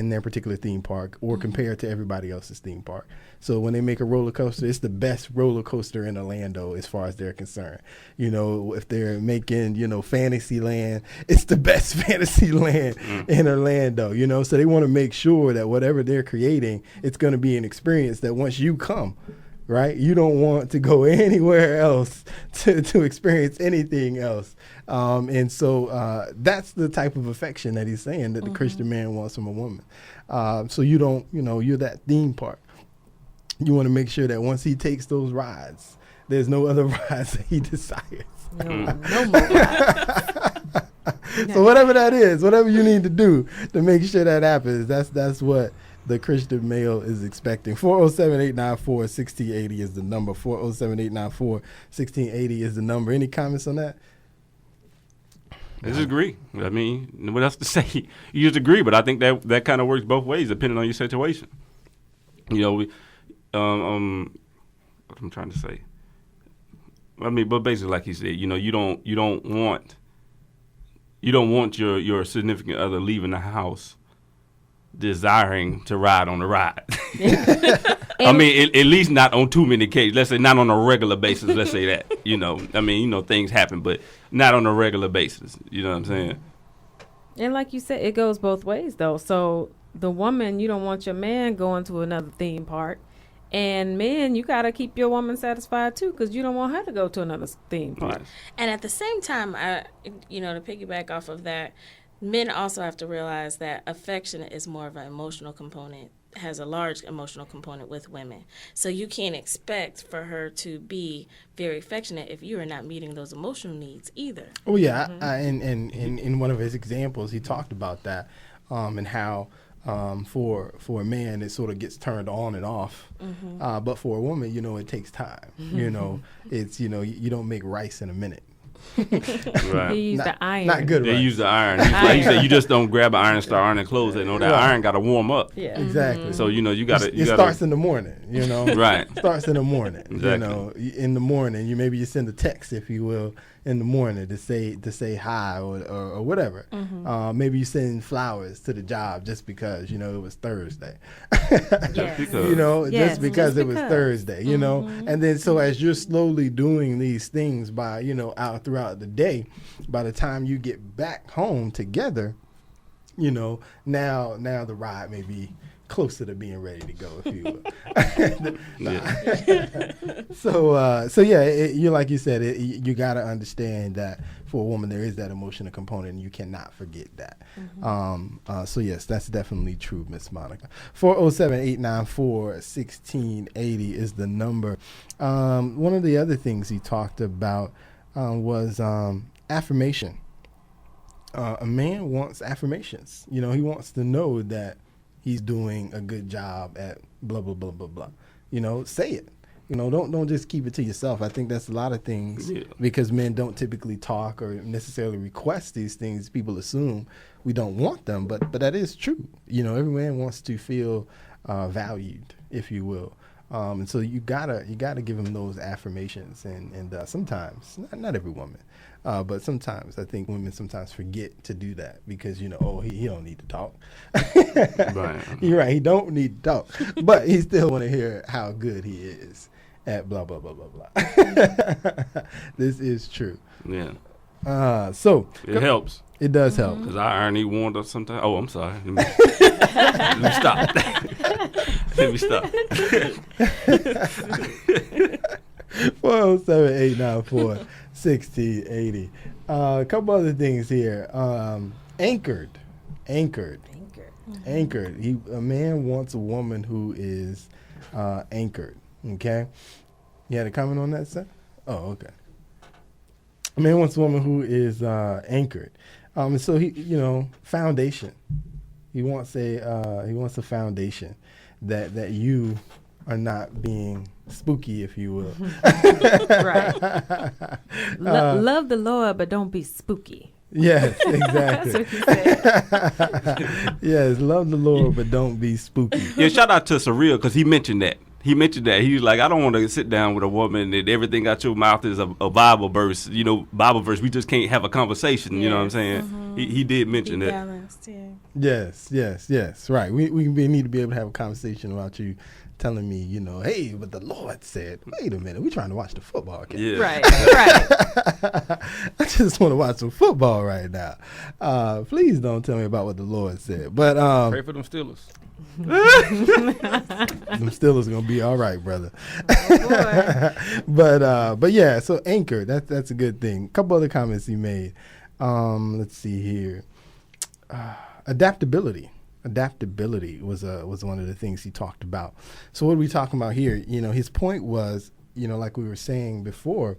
their particular theme park or compared to everybody else's theme park. So when they make a roller coaster, it's the best roller coaster in Orlando as far as they're concerned. You know, if they're making, you know, Fantasyland, it's the best Fantasyland in Orlando, you know. So they want to make sure that whatever they're creating, it's going to be an experience that once you come, right, you don't want to go anywhere else to experience anything else. And so that's the type of affection that he's saying that the Christian man wants from a woman. So you don't, you know, you're that theme park. You want to make sure that once he takes those rides, there's no other rides that he desires. No more rides. So whatever that is, whatever you need to do to make sure that happens, that's what the Christian male is expecting. 407-894-1680 is the number. 407-894-1680 is the number. Any comments on that? I just agree. I mean, what else to say? You just agree, but I think that kind of works both ways depending on your situation. You know, what I'm trying to say. I mean, but basically, like he said, you know, you don't want your significant other leaving the house desiring to ride on the ride. I mean, at least not on too many occasions. Let's say not on a regular basis. Let's say that. You know, I mean, you know, things happen, but not on a regular basis. You know what I'm saying? And like you said, it goes both ways, though. So the woman, you don't want your man going to another theme park. And men, you got to keep your woman satisfied, too, because you don't want her to go to another theme park. Right. And at the same time, to piggyback off of that, men also have to realize that affection is more of an emotional component, has a large emotional component with women. So you can't expect for her to be very affectionate if you are not meeting those emotional needs either. Oh, yeah. In one of his examples, he talked about that and how for a man, it sort of gets turned on and off. But for a woman, you know, it takes time. You know, it's, you know, you don't make rice in a minute. Right. He used the iron. Not good. They rice. use the iron. Like you said, you just don't grab an iron and start ironing clothes. They know that iron got to warm up. Yeah. Exactly. So, you know, you got to. It starts in the morning, you know. Right. Starts in the morning. Exactly. You know, in the morning, you send a text, if you will, in the morning to say hi or whatever. Maybe you send flowers to the job just because, you know, it was Thursday. You know, just because it was Thursday, you know. And then so as you're slowly doing these things by, you know, out throughout the day, by the time you get back home together, you know, now the ride may be closer to being ready to go, if you will. So yeah, you like you said, you got to understand that for a woman there is that emotional component, and you cannot forget that. So yes, that's definitely true, Miss Monica. 407-894-1680 is the number. One of the other things he talked about was affirmation. A man wants affirmations. You know, he wants to know that he's doing a good job at blah, blah, blah, blah, blah. You know, say it. You know, don't just keep it to yourself. I think that's a lot of things because men don't typically talk or necessarily request these things. People assume we don't want them, but that is true. You know, every man wants to feel valued, if you will. And so you gotta give him those affirmations, and sometimes not every woman, but sometimes I think women sometimes forget to do that because he don't need to talk. Right. You're right, he don't need to talk, but he still want to hear how good he is at blah blah blah blah blah. This is true. Yeah. So it helps. It does help because I iron warmed up sometimes. Oh, I'm sorry. Let me stop. Let me stop. 407-894-1680. A couple other things here. Anchored. A man wants a woman who is anchored. Okay. You had a comment on that, sir? Oh, okay. A man wants a woman who is anchored. So he, foundation. He wants a foundation that you are not being spooky, if you will. Right. Love the Lord, but don't be spooky. Yes, exactly. That's what you said. Yes, love the Lord, but don't be spooky. Yeah, shout out to Surreal because he mentioned that. He was like, I don't want to sit down with a woman and everything out your mouth is a Bible verse. Bible verse. We just can't have a conversation. Yes. You know what I'm saying? Mm-hmm. He did mention that. Balanced, yeah. Yes. Right. We need to be able to have a conversation about you telling me, hey, but the Lord said, wait a minute, we're trying to watch the football game. Yeah. Right. I just want to watch some football right now. Please don't tell me about what the Lord said. But pray for them Steelers. Them Steelers gonna be all right, brother. Oh, but yeah, so anchor, that's a good thing. A couple other comments he made. Let's see here. Adaptability was one of the things he talked about. So what are we talking about here? His point was, like we were saying before,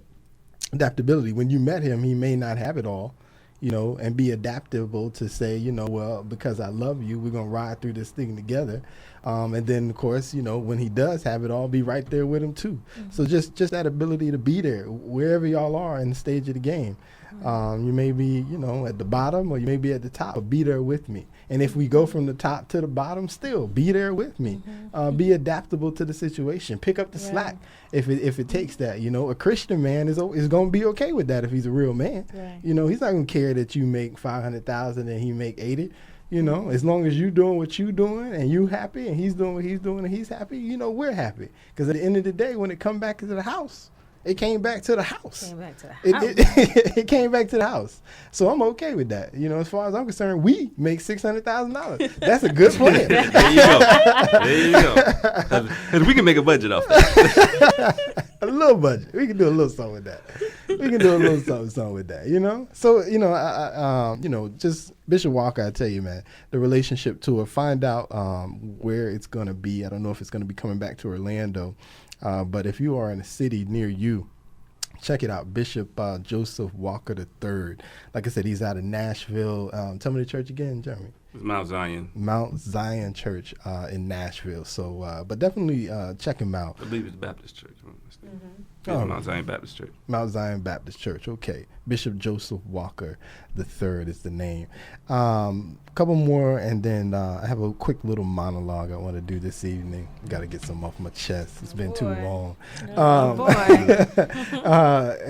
adaptability. When you met him, he may not have it all, and be adaptable to say, well, because I love you, we're going to ride through this thing together. And then, of course, when he does have it all, be right there with him, too. Mm-hmm. So just that ability to be there wherever y'all are in the stage of the game. You may be, at the bottom or you may be at the top, but be there with me. And if we go from the top to the bottom, still be there with me. Mm-hmm. Be adaptable to the situation. Pick up the slack if it takes that. A Christian man is going to be okay with that if he's a real man. Right. He's not going to care that you make $500,000 and he make 80. As long as you doing what you doing and you happy and he's doing what he's doing and he's happy, we're happy. Because at the end of the day, when it come back to the house, it came back to the house. It came back to the house. So I'm okay with that. As far as I'm concerned, we make $600,000. That's a good plan. There you go. Because we can make a budget off that. A little budget. We can do a little something with that. Something with that. So just Bishop Walker, I tell you, man, the relationship tour. Find out where it's going to be. I don't know if it's going to be coming back to Orlando. But if you are in a city near you, check it out. Bishop Joseph Walker III. Like I said, he's out of Nashville. Tell me the church again, Jeremy. It's Mount Zion. Mount Zion Church in Nashville. So, but definitely check him out. I believe it's Baptist Church. Mm-hmm. Mount Zion Baptist Church. Mount Zion Baptist Church. Okay. Bishop Joseph Walker III is the name. Couple more, and then I have a quick little monologue I want to do this evening. Got to get some off my chest. It's been too long. A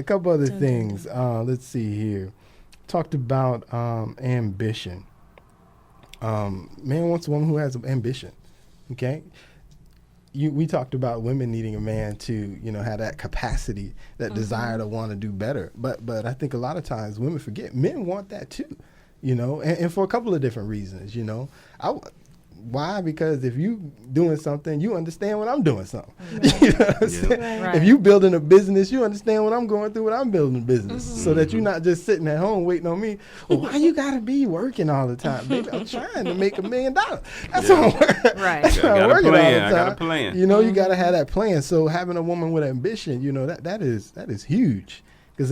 couple other things. Let's see here. Talked about ambition. Man wants a woman who has ambition. Okay. We talked about women needing a man to, have that capacity, that desire to want to do better. But I think a lot of times women forget men want that too, and for a couple of different reasons, Why? Because if you doing something, you understand when I'm doing something. Right. You know what I'm saying? Right. If you building a business, you understand when I'm going through what I'm building a business. Mm-hmm. So that you're not just sitting at home waiting on me. Well, why you gotta be working all the time? Baby, I'm trying to make $1 million. That's all I'm working. Right. That's what I'm working all the time. I got a plan. You know, you gotta have that plan. So having a woman with ambition, that is huge. Because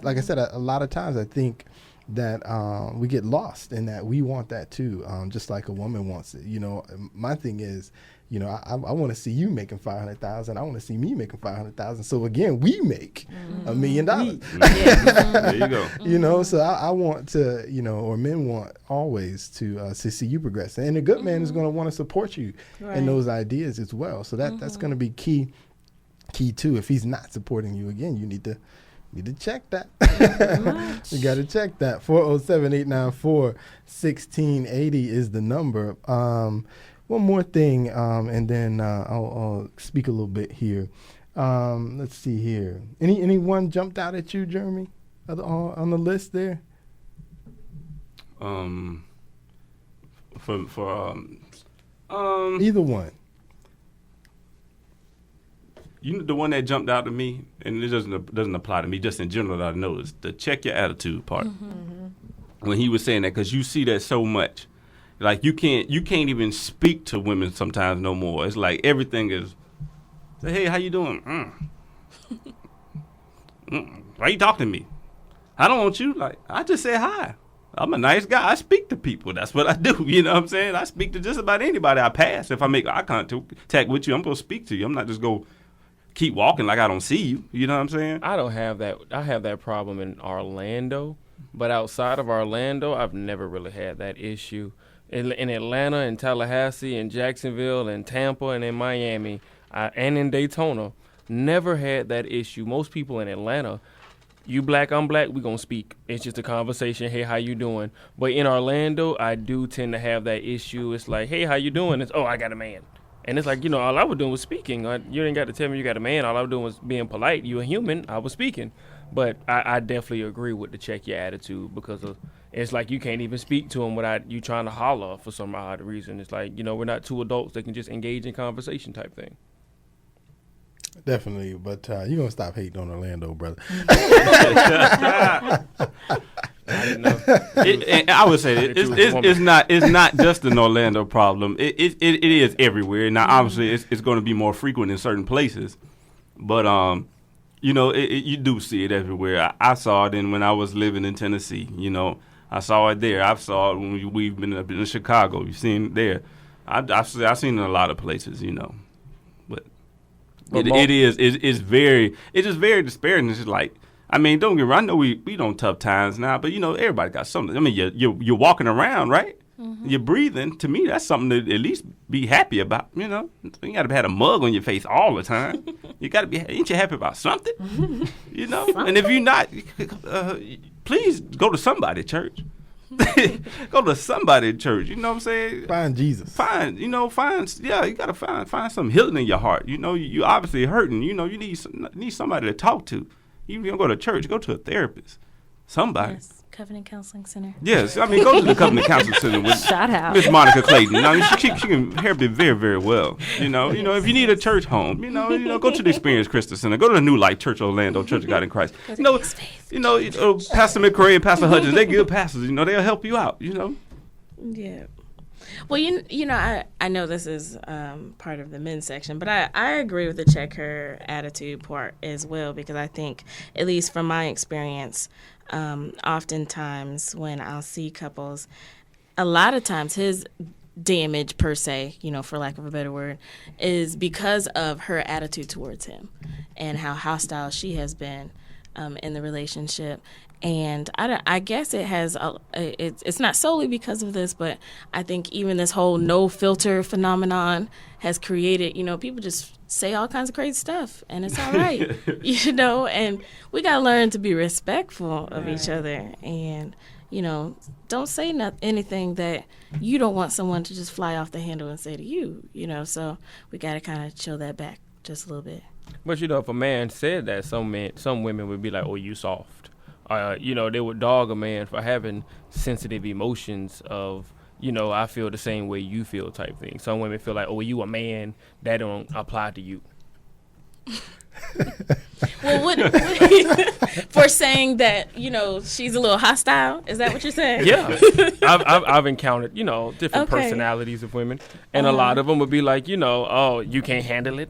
like I said, a lot of times I think that we get lost in that we want that too, just like a woman wants it. You know, my thing is, you know, I want to see you making 500,000. I want to see me making 500,000. So again, we make $1 million. There you go. You know, so I want to, you know, or men want always to see you progress, and a good man is going to want to support you in those ideas as well. So that's going to be key too. If he's not supporting you, again, you need to check that. You got to check that. 407-894-1680 is the number. One more thing, and then I'll speak a little bit here. Let's see here. Anyone jumped out at you, Jeremy, on the list there? Either one. You know, the one that jumped out to me, and it doesn't apply to me, just in general, that I noticed, the check your attitude part. When he was saying that, because you see that so much. Like, you can't even speak to women sometimes no more. It's like everything is, say, hey, how you doing? Why you talking to me? I don't want you. Like, I just say hi. I'm a nice guy. I speak to people. That's what I do. You know what I'm saying? I speak to just about anybody I pass. If I make eye contact with you, I'm going to speak to you. I'm not just going to keep walking like I don't see you. You know what I'm saying? I don't have that. I have that problem in Orlando. But outside of Orlando, I've never really had that issue. In Atlanta and Tallahassee and Jacksonville and Tampa and in Miami and in Daytona, never had that issue. Most people in Atlanta, you black, I'm black, we gonna speak. It's just a conversation. Hey, how you doing? But in Orlando, I do tend to have that issue. It's like, hey, how you doing? It's, oh, I got a man. And it's like, you know, all I was doing was speaking. You ain't got to tell me you got a man. All I was doing was being polite. You a human. I was speaking. But I definitely agree with the check your attitude, because it's like you can't even speak to them without you trying to holler for some odd reason. It's like, you know, we're not two adults that can just engage in conversation type thing. Definitely, but you're going to stop hating on Orlando, brother. I didn't know. I would say it's not just an Orlando problem. It is everywhere. Now, obviously, it's going to be more frequent in certain places, but you know, you do see it everywhere. I saw it when I was living in Tennessee. You know, I saw it there. I saw it when we've been up in Chicago. You've seen it there. I've seen it in a lot of places. You know, but it's very disparaging. It's just like, I mean, don't get me wrong. I know we on tough times now, but you know, everybody got something. I mean, you're walking around, right? You're breathing. To me, that's something to at least be happy about. You know, you got to have a mug on your face all the time. You got to be. Ain't you happy about something? You know, and if you're not, please go to somebody church. Go to somebody church. You know what I'm saying? Find Jesus. Yeah, you got to find some healing in your heart. You know, you obviously hurting. You know, you need somebody to talk to. You don't go to church. Go to a therapist. Somebody. Yes. Covenant Counseling Center. Yes, I mean, go to the Covenant Counseling Center with Miss Monica Clayton. I mean, she can help you very, very well. You know, if you need a church home, you know, go to the Experience Christian Center. Go to the New Life Church Orlando, Church of God in Christ. You know, Pastor McCray and Pastor Hutchins, they're good pastors. You know, they'll help you out. You know. Yeah. Well, you know, I know this is part of the men's section, but I agree with the check her attitude part as well, because I think, at least from my experience, oftentimes when I'll see couples, a lot of times his damage, per se, you know, for lack of a better word, is because of her attitude towards him and how hostile she has been in the relationship. And I guess it has it's not solely because of this, but I think even this whole no filter phenomenon has created, you know, people just say all kinds of crazy stuff, and it's all right, you know, and we got to learn to be respectful of each other, and, you know, don't say anything that you don't want someone to just fly off the handle and say to you, you know, so we got to kind of chill that back just a little bit. But, you know, if a man said that, some women would be like, oh, you soft. You know, they would dog a man for having sensitive emotions of, you know, I feel the same way you feel type thing. Some women feel like, oh, you a man, that don't apply to you. Well, for saying that, you know, she's a little hostile, is that what you're saying? Yeah. I've encountered, you know, different personalities of women, and a lot of them would be like, you know, oh, you can't handle it.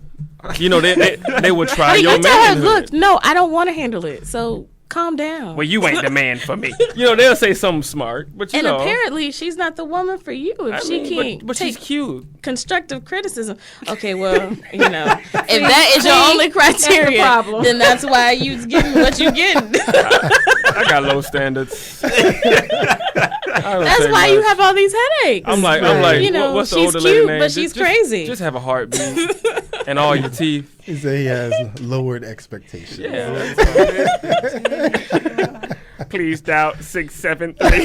You know, they would try your manhood. Look, no, I don't want to handle it, so calm down. Well, you ain't the man for me. They'll say something smart, but and apparently she's not the woman for you if she can't. But she's cute. Constructive criticism. Okay, well, if that is your only criteria, then that's why you getting what you getting. I got low standards. That's why you have all these headaches. I'm like, what's the she's older lady cute, name? but she's crazy. Just have a heartbeat and all your teeth. He said he has lowered expectations. Yeah. Please doubt 673.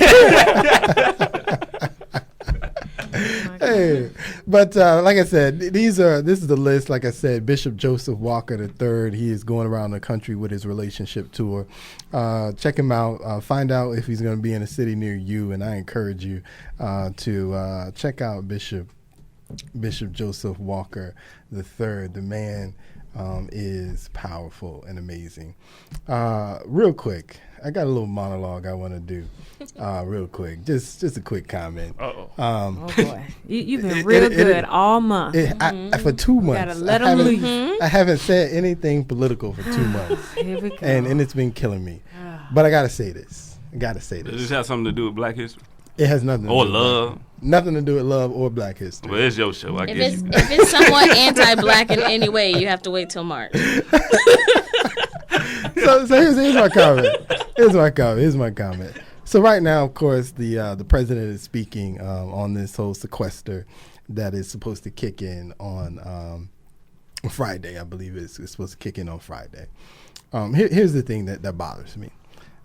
Hey, but like I said, this is the list. Like I said, Bishop Joseph Walker III. He is going around the country with his relationship tour. Check him out. Find out if he's going to be in a city near you, and I encourage you to check out Bishop Joseph Walker III. The man is powerful and amazing. Real quick, I got a little monologue I want to do. Real quick, just a quick comment. Oh boy, you've been real good all month. For 2 months, gotta let them loose. I haven't said anything political for 2 months, Here we go. and it's been killing me. But I gotta say this. Does this have something to do with Black history? It has nothing to do with love. Nothing to do with love or Black history. Well, it's your show. If it's somewhat anti-Black in any way, you have to wait till March. So here's my comment. Here's my comment. So right now, of course, the president is speaking on this whole sequester that is supposed to kick in on Friday. I believe it's supposed to kick in on Friday. Here's the thing that bothers me.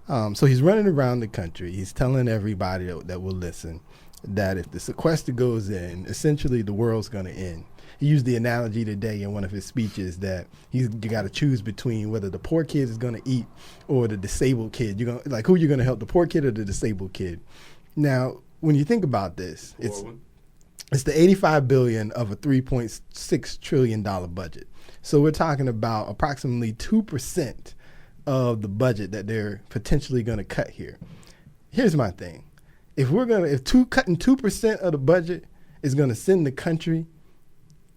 So he's running around the country. He's telling everybody that will listen that if the sequester goes in, essentially the world's going to end. He used the analogy today in one of his speeches that you got to choose between whether the poor kid is going to eat or the disabled kid. You're gonna who you're going to help, the poor kid or the disabled kid. Now, when you think about this, it's the $85 billion of a $3.6 trillion budget. So we're talking about approximately 2% of the budget that they're potentially going to cut here. Here's my thing: if cutting 2% of the budget is going to send the country,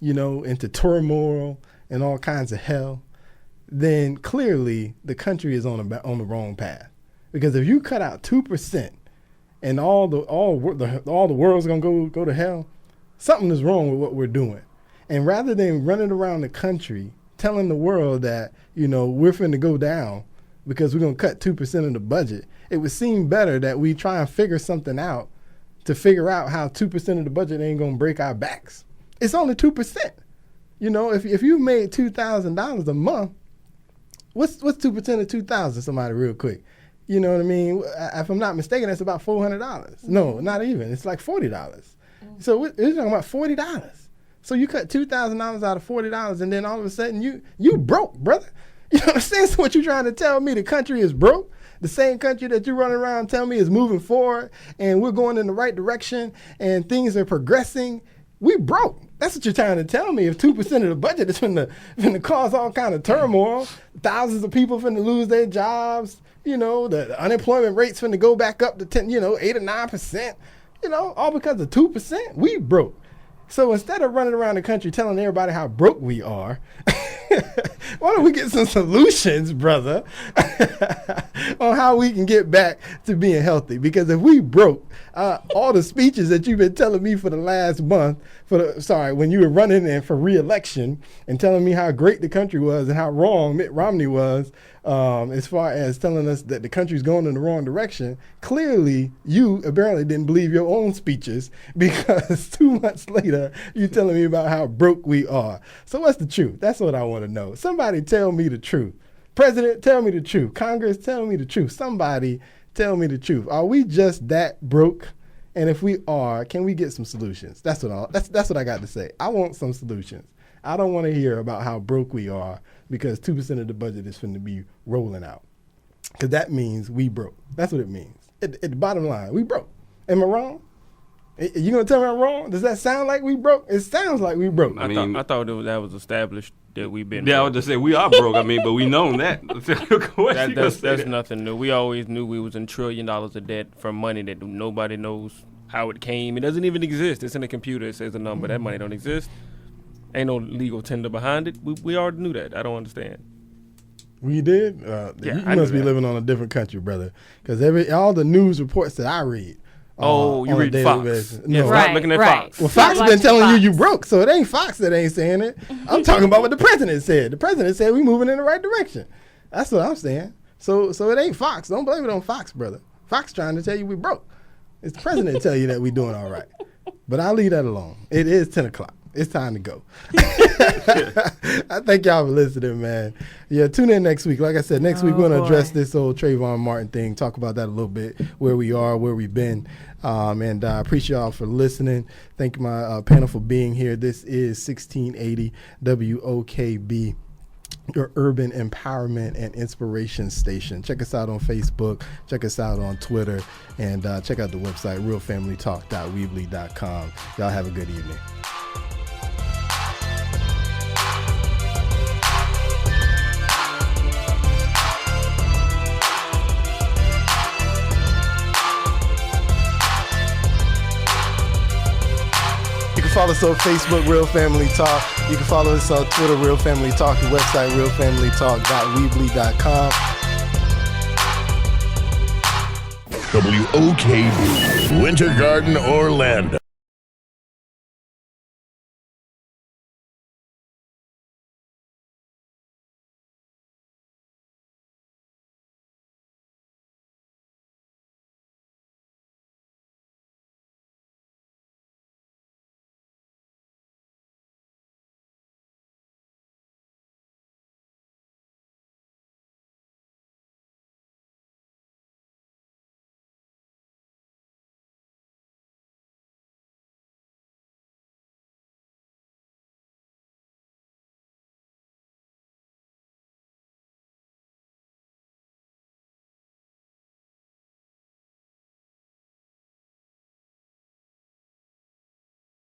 into turmoil and all kinds of hell, then clearly the country is on the wrong path. Because if you cut out 2% and all the world's gonna go to hell, something is wrong with what we're doing. And rather than running around the country telling the world that we're finna go down because we're gonna cut 2% of the budget, it would seem better that we try and figure something out to figure out how 2% of the budget ain't gonna break our backs. It's only 2%. If you made $2,000 a month, what's 2% of $2,000? Somebody real quick. You know what I mean? If I'm not mistaken, that's about $400. No, not even. It's like $40. So we're talking about $40. So you cut $2,000 out of $40, and then all of a sudden you broke, brother. You know what I'm saying? So what you trying to tell me? The country is broke? The same country that you run around telling me is moving forward, and we're going in the right direction, and things are progressing. We broke. That's what you're trying to tell me. If 2% of the budget is going to cause all kind of turmoil, thousands of people finna lose their jobs, the unemployment rate's finna go back up to 8 or 9%, all because of 2%. We broke. So instead of running around the country telling everybody how broke we are, why don't we get some solutions, brother, on how we can get back to being healthy? Because if we broke, all the speeches that you've been telling me for the last month, when you were running in for re-election and telling me how great the country was and how wrong Mitt Romney was, as far as telling us that the country's going in the wrong direction, clearly you apparently didn't believe your own speeches, because 2 months later you're telling me about how broke we are. So what's the truth? That's what I want to know. Somebody tell me the truth. President, tell me the truth. Congress, tell me the truth. Somebody tell me the truth. Are we just that broke? And if we are, can we get some solutions? That's what I got to say. I want some solutions. I don't want to hear about how broke we are because 2% of the budget is finna be rolling out. Because that means we broke. That's what it means. At the bottom line, we broke. Am I wrong? You gonna tell me I'm wrong? Does that sound like we broke? It sounds like we broke. I thought that was established that we've been. Yeah, broke. I would just say we are broke. But we known that. That's nothing new. We always knew we was in $1 trillion of debt from money that nobody knows how it came. It doesn't even exist. It's in a computer. It says a number. That money don't exist. Ain't no legal tender behind it. We already knew that. I don't understand. We did? You must be living on a different country, brother. Because all the news reports that I read. You read Fox. No. Right, looking at Fox. Well, Fox been telling you broke, so it ain't Fox that ain't saying it. I'm talking about what the president said. The president said we moving in the right direction. That's what I'm saying. So it ain't Fox. Don't blame it on Fox, brother. Fox trying to tell you we broke. It's the president tell you that we doing all right. But I'll leave that alone. It is 10 o'clock. It's time to go. I thank y'all for listening, man. Yeah, tune in next week. Like I said, next week we're going to address this old Trayvon Martin thing, talk about that a little bit, where we are, where we've been. And I appreciate y'all for listening. Thank my panel for being here. This is 1680 WOKB, your urban empowerment and inspiration station. Check us out on Facebook. Check us out on Twitter. And check out the website, RealFamilyTalk.weebly.com. Y'all have a good evening. You can follow us on Facebook, Real Family Talk. You can follow us on Twitter, Real Family Talk. The website, RealFamilyTalk.weebly.com. WOKB, Winter Garden, Orlando.